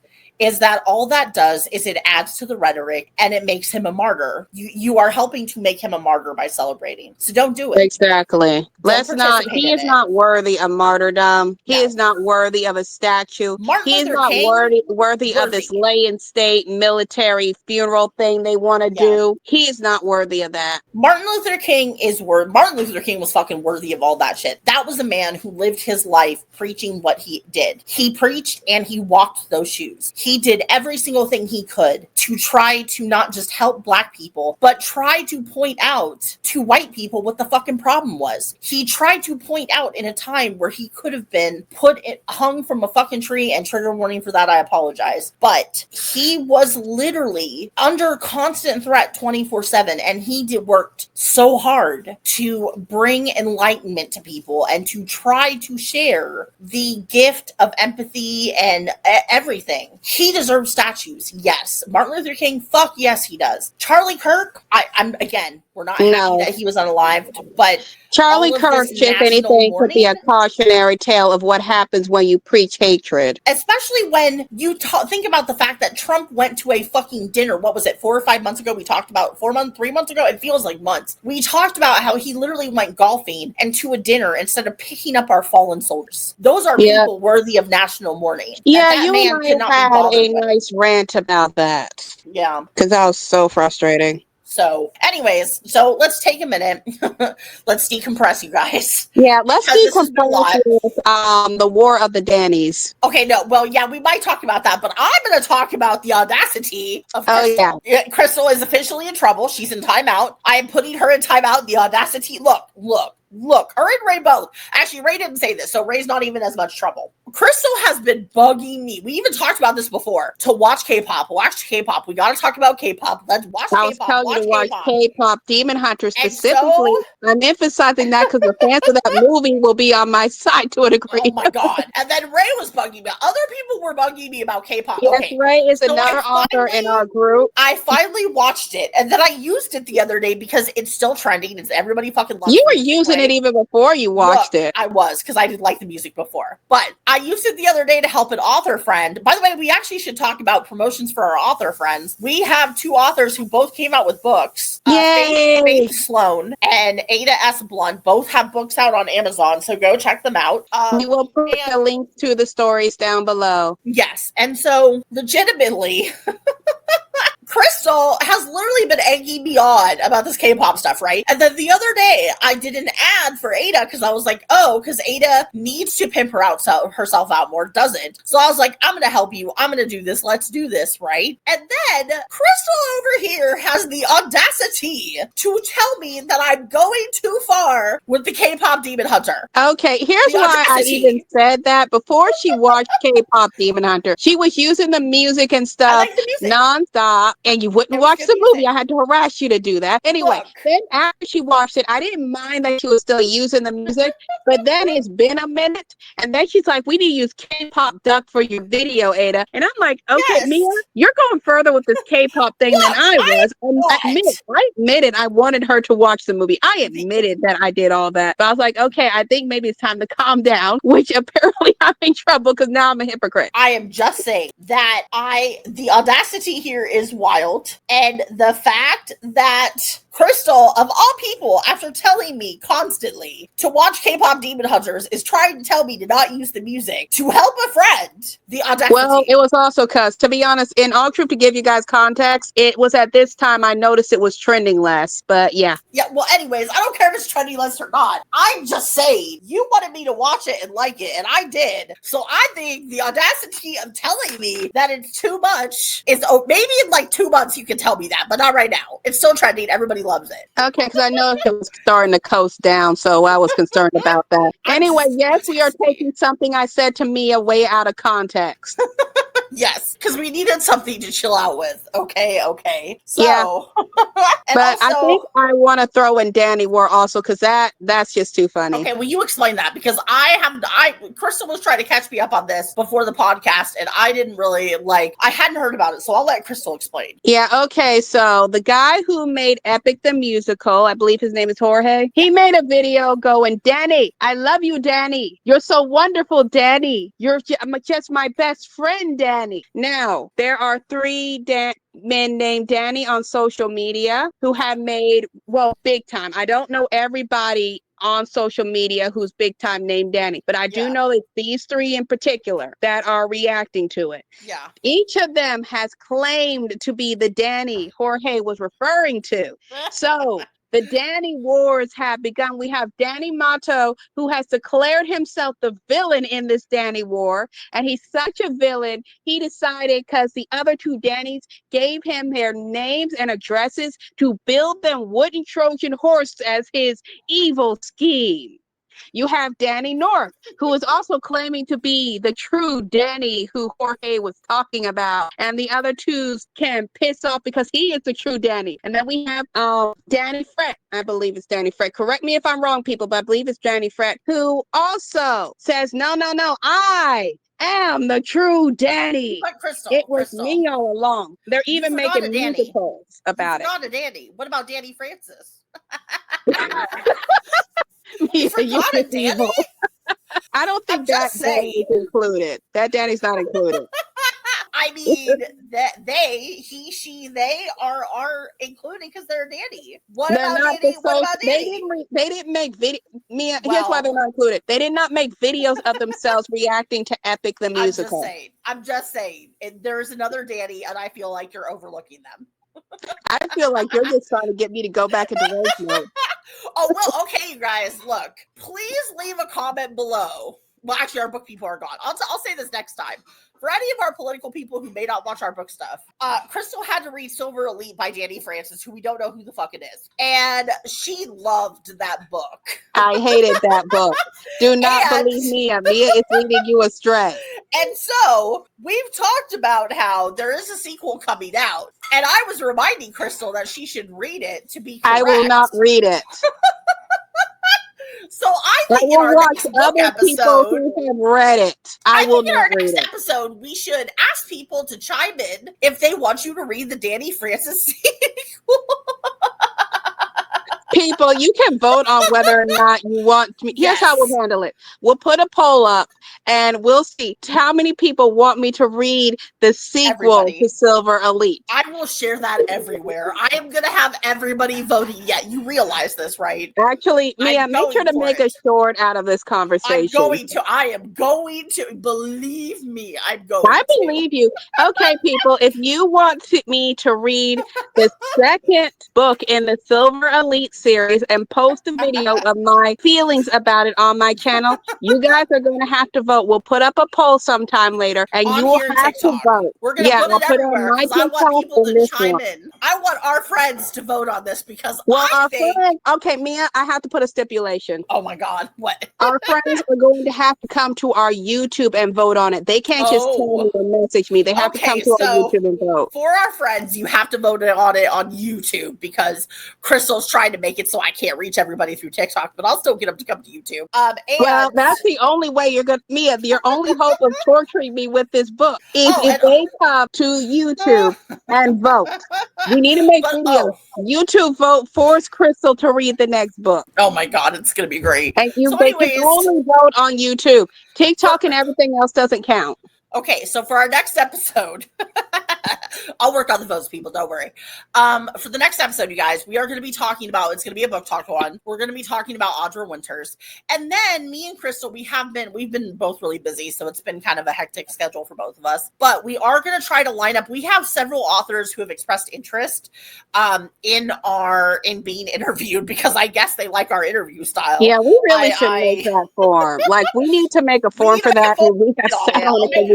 [SPEAKER 2] that all that does is it adds to the rhetoric and it makes him a martyr. You are helping to make him a martyr by celebrating. So don't do it.
[SPEAKER 1] Exactly. He is not worthy of martyrdom. He is not worthy of a statue. He is not worthy of this lay in state military funeral thing they want to do. He is not worthy of that.
[SPEAKER 2] Martin Luther King was fucking worthy of all that shit. That was a man who lived his life preaching what he did. He preached and he walked those shoes. He did every single thing he could to try to not just help Black people, but try to point out to white people what the fucking problem was. He tried to point out in a time where he could have been hung from a fucking tree, and trigger warning for that, I apologize. But he was literally under constant threat 24/7, and he worked so hard to bring enlightenment to people and to try to share the gift of empathy and everything. He deserves statues. Yes. Martin Luther King, fuck yes, he does. Charlie Kirk, I'm again, We're not happy that he was unalived. But
[SPEAKER 1] Charlie Kirk, if anything, could be a cautionary tale of what happens when you preach hatred.
[SPEAKER 2] Especially when you think about the fact that Trump went to a fucking dinner. What was it, 4 or 5 months ago? We talked about 3 months ago. It feels like months. We talked about how he literally went golfing and to a dinner instead of picking up our fallen soldiers. Those are people worthy of national mourning.
[SPEAKER 1] Yeah, you and I had a nice rant about that.
[SPEAKER 2] Yeah.
[SPEAKER 1] Because that was so frustrating.
[SPEAKER 2] So, anyways, so let's take a minute. Let's decompress, you guys.
[SPEAKER 1] Yeah, let's decompress with the War of the Dannies.
[SPEAKER 2] Okay, no, well, yeah, we might talk about that, but I'm going to talk about the audacity of Crystal. Crystal is officially in trouble. She's in timeout. I am putting her in timeout. The audacity. Look, her and Ray both. Actually, Ray didn't say this, so Ray's not even as much trouble. Crystal has been bugging me. We even talked about this before. To watch K-pop. Watch K-pop. We got to talk about K-pop. Let's watch K-pop.
[SPEAKER 1] I was telling you to watch K-pop. Demon Hunter specifically. I'm emphasizing that because the fans of that movie will be on my side to a degree.
[SPEAKER 2] Oh my God. And then Ray was bugging me. Other people were bugging me about K-pop.
[SPEAKER 1] Yes, okay. Ray is another author in our group.
[SPEAKER 2] I finally watched it, and then I used it the other day because it's still trending. It's everybody fucking loves it.
[SPEAKER 1] You were using it even before you watched it.
[SPEAKER 2] I was, because I didn't like the music before. But I used it the other day to help an author friend. By the way, we actually should talk about promotions for our author friends. We have 2 authors who both came out with books.
[SPEAKER 1] Yay!
[SPEAKER 2] Faith Sloan and Ada S. Blunt both have books out on Amazon, so go check them out.
[SPEAKER 1] We will put a link to the stories down below.
[SPEAKER 2] Yes, and so legitimately... Crystal has literally been egging me on about this K-pop stuff, right? And then the other day, I did an ad for Ada because I was like, because Ada needs to pimp herself out more, doesn't. So I was like, I'm going to help you. I'm going to do this. Let's do this, right? And then Crystal over here has the audacity to tell me that I'm going too far with the K-pop Demon Hunter.
[SPEAKER 1] Okay, here's why I even said that. Before she watched K-pop Demon Hunter, she was using the music and stuff nonstop. And you wouldn't watch the movie. I had to harass you to do that. Anyway, then after she watched it, I didn't mind that she was still using the music. But then it's been a minute. And then she's like, we need to use K-pop duck for your video, Ada. And I'm like, okay, Mia, you're going further with this K-pop thing than I was. I admitted I wanted her to watch the movie. I admitted that I did all that. But I was like, okay, I think maybe it's time to calm down, which apparently I'm in trouble because now I'm a hypocrite.
[SPEAKER 2] I am just saying that the audacity here is wild, and the fact that Crystal, of all people, after telling me constantly to watch K-pop Demon Hunters, is trying to tell me to not use the music to help a friend. The audacity.
[SPEAKER 1] Well, it was also because, to be honest, in all truth, to give you guys context, it was at this time I noticed it was trending less, but yeah.
[SPEAKER 2] Yeah, well, anyways, I don't care if it's trending less or not. I'm just saying, you wanted me to watch it and like it, and I did. So I think the audacity of telling me that it's too much is, maybe in like 2 months you can tell me that, but not right now. It's still trending. Everybody loves it.
[SPEAKER 1] Okay, because I know it was starting to coast down, so I was concerned about that. Anyway, yes, we are taking something I said to Mia way out of context.
[SPEAKER 2] Yes, because we needed something to chill out with. Okay. So,
[SPEAKER 1] yeah. But also, I think I want to throw in Danny War also because that's just too funny.
[SPEAKER 2] Okay, well, you explain that because Crystal was trying to catch me up on this before the podcast, and I didn't really I hadn't heard about it, so I'll let Crystal explain.
[SPEAKER 1] Yeah, okay, so the guy who made Epic the Musical, I believe his name is Jorge, he made a video going, Danny, I love you, Danny. You're so wonderful, Danny. You're just my best friend, Danny. Now, there are 3 men named Danny on social media who have made, big time. I don't know everybody on social media who's big time named Danny, but I do know it's these 3 in particular that are reacting to it.
[SPEAKER 2] Yeah.
[SPEAKER 1] Each of them has claimed to be the Danny Jorge was referring to. So the Danny Wars have begun. We have Danny Mato, who has declared himself the villain in this Danny War. And he's such a villain, he decided, because the other 2 Dannys gave him their names and addresses, to build them wooden Trojan horse as his evil scheme. You have Danny North, who is also claiming to be the true Danny who Jorge was talking about. And the other 2s can piss off because he is the true Danny. And then we have Danny Fret. I believe it's Danny Fret. Correct me if I'm wrong, people, but I believe it's Danny Fret, who also says, no, I am the true Danny.
[SPEAKER 2] But
[SPEAKER 1] It was
[SPEAKER 2] Crystal,
[SPEAKER 1] me all along. They're
[SPEAKER 2] you
[SPEAKER 1] even
[SPEAKER 2] forgot a
[SPEAKER 1] making
[SPEAKER 2] Danny.
[SPEAKER 1] musicals about
[SPEAKER 2] You forgot a Danny. What about Danny Francis? You forgot a Danny?
[SPEAKER 1] Evil. I don't think that Danny is included. That Danny's not included.
[SPEAKER 2] I mean, that he, she, they are including because they're Danny. What about Danny? What about Danny?
[SPEAKER 1] They didn't make video. Mia, here's why they're not included. They did not make videos of themselves reacting to Epic the musical.
[SPEAKER 2] I'm just saying. There's another Danny, and I feel like you're overlooking them.
[SPEAKER 1] I feel like you're just trying to get me to go back into rage mode.
[SPEAKER 2] Oh, well, okay, you guys, look, please leave a comment below. Well, actually, our book people are gone. I'll say this next time. For any of our political people who may not watch our book stuff, Crystal had to read Silver Elite by Danny Francis, who we don't know who the fuck it is. And she loved that book.
[SPEAKER 1] I hated that book. Do not believe Mia. Mia is leading you astray.
[SPEAKER 2] And so we've talked about how there is a sequel coming out. And I was reminding Crystal that she should read it to be correct.
[SPEAKER 1] I will not read it.
[SPEAKER 2] So I think in our next book episode,
[SPEAKER 1] who have read it. I will
[SPEAKER 2] think in our next episode, we should ask people to chime in if they want you to read the Danny Francis sequel.
[SPEAKER 1] People, you can vote on whether or not you want me. Here's how we'll handle it. We'll put a poll up and we'll see how many people want me to read the sequel to Silver Elite.
[SPEAKER 2] I will share that everywhere. I am going to have everybody voting. Yeah, you realize this, right?
[SPEAKER 1] Actually, Mia, make sure to make a short out of this conversation.
[SPEAKER 2] I am going to. Believe me, I
[SPEAKER 1] believe you. Okay, people, if you want me to read the second book in the Silver Elite series and post a video of my feelings about it on my channel, you guys are going to have to vote. We'll put up a poll sometime later, and you will have to vote.
[SPEAKER 2] We're going to put it everywhere because I want people to chime in. I want our friends to vote on this because
[SPEAKER 1] okay, Mia, I have to put a stipulation.
[SPEAKER 2] Oh my God, what?
[SPEAKER 1] Our friends are going to have to come to our YouTube and vote on it. They can't just tell me or message me. They have to come to our YouTube and vote.
[SPEAKER 2] For our friends, you have to vote on it on YouTube because Crystal's trying to make it so I can't reach everybody through TikTok, but I'll still get them to come to YouTube.
[SPEAKER 1] Well, that's the only way you're going to, Mia, your only hope of torturing me with this book is if they come to YouTube and vote. We need to make videos. YouTube vote, force Crystal to read the next book.
[SPEAKER 2] Oh my God, it's going to be great.
[SPEAKER 1] And they can only vote on YouTube. TikTok and everything else doesn't count.
[SPEAKER 2] Okay, so for our next episode, I'll work on the votes, people. Don't worry. For the next episode, you guys, we are going to be talking about, it's going to be a book talk one. We're going to be talking about Audra Winters. And then me and Crystal, we've been both really busy. So it's been kind of a hectic schedule for both of us. But we are going to try to line up. We have several authors who have expressed interest in being interviewed because I guess they like our interview style.
[SPEAKER 1] Yeah, we really should make that form. Like, we need to make a form for that. And we have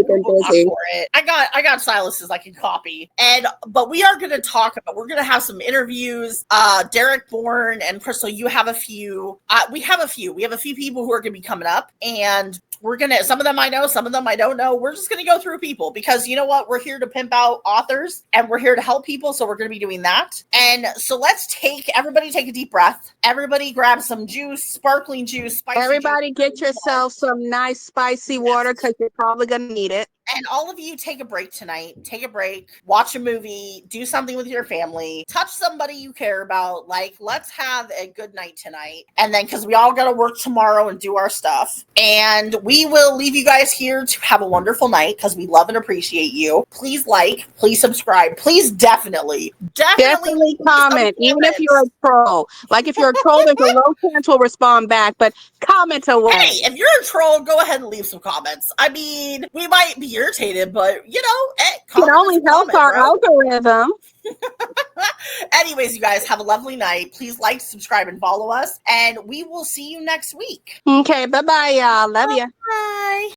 [SPEAKER 1] busy.
[SPEAKER 2] I got Silas's I can copy. But we are going to talk about, we're going to have some interviews. Derek Bourne and Crystal, you have a few. We have a few people who are going to be coming up, and we're going to, some of them I know, some of them I don't know. We're just going to go through people because you know what? We're here to pimp out authors and we're here to help people. So we're going to be doing that. And so everybody take a deep breath. Everybody grab some juice, sparkling juice, spicy
[SPEAKER 1] Everybody get yourself some nice spicy water because you're probably going to need it.
[SPEAKER 2] And all of you take a break tonight. Take a break, watch a movie, do something with your family, touch somebody you care about. Like, let's have a good night tonight. And then, because we all got to work tomorrow and do our stuff. And we will leave you guys here to have a wonderful night because we love and appreciate you. Please please subscribe. Please definitely
[SPEAKER 1] comment, even if you're a troll. Like, if you're a troll, there's a low chance we'll respond back, but comment away.
[SPEAKER 2] Hey, if you're a troll, go ahead and leave some comments. I mean, we might be irritated, but you know,
[SPEAKER 1] it can only help our algorithm.
[SPEAKER 2] Anyways, you guys have a lovely night. Please like, subscribe, and follow us, and we will see you next week.
[SPEAKER 1] Okay, bye-bye, y'all. Love you.
[SPEAKER 2] Bye.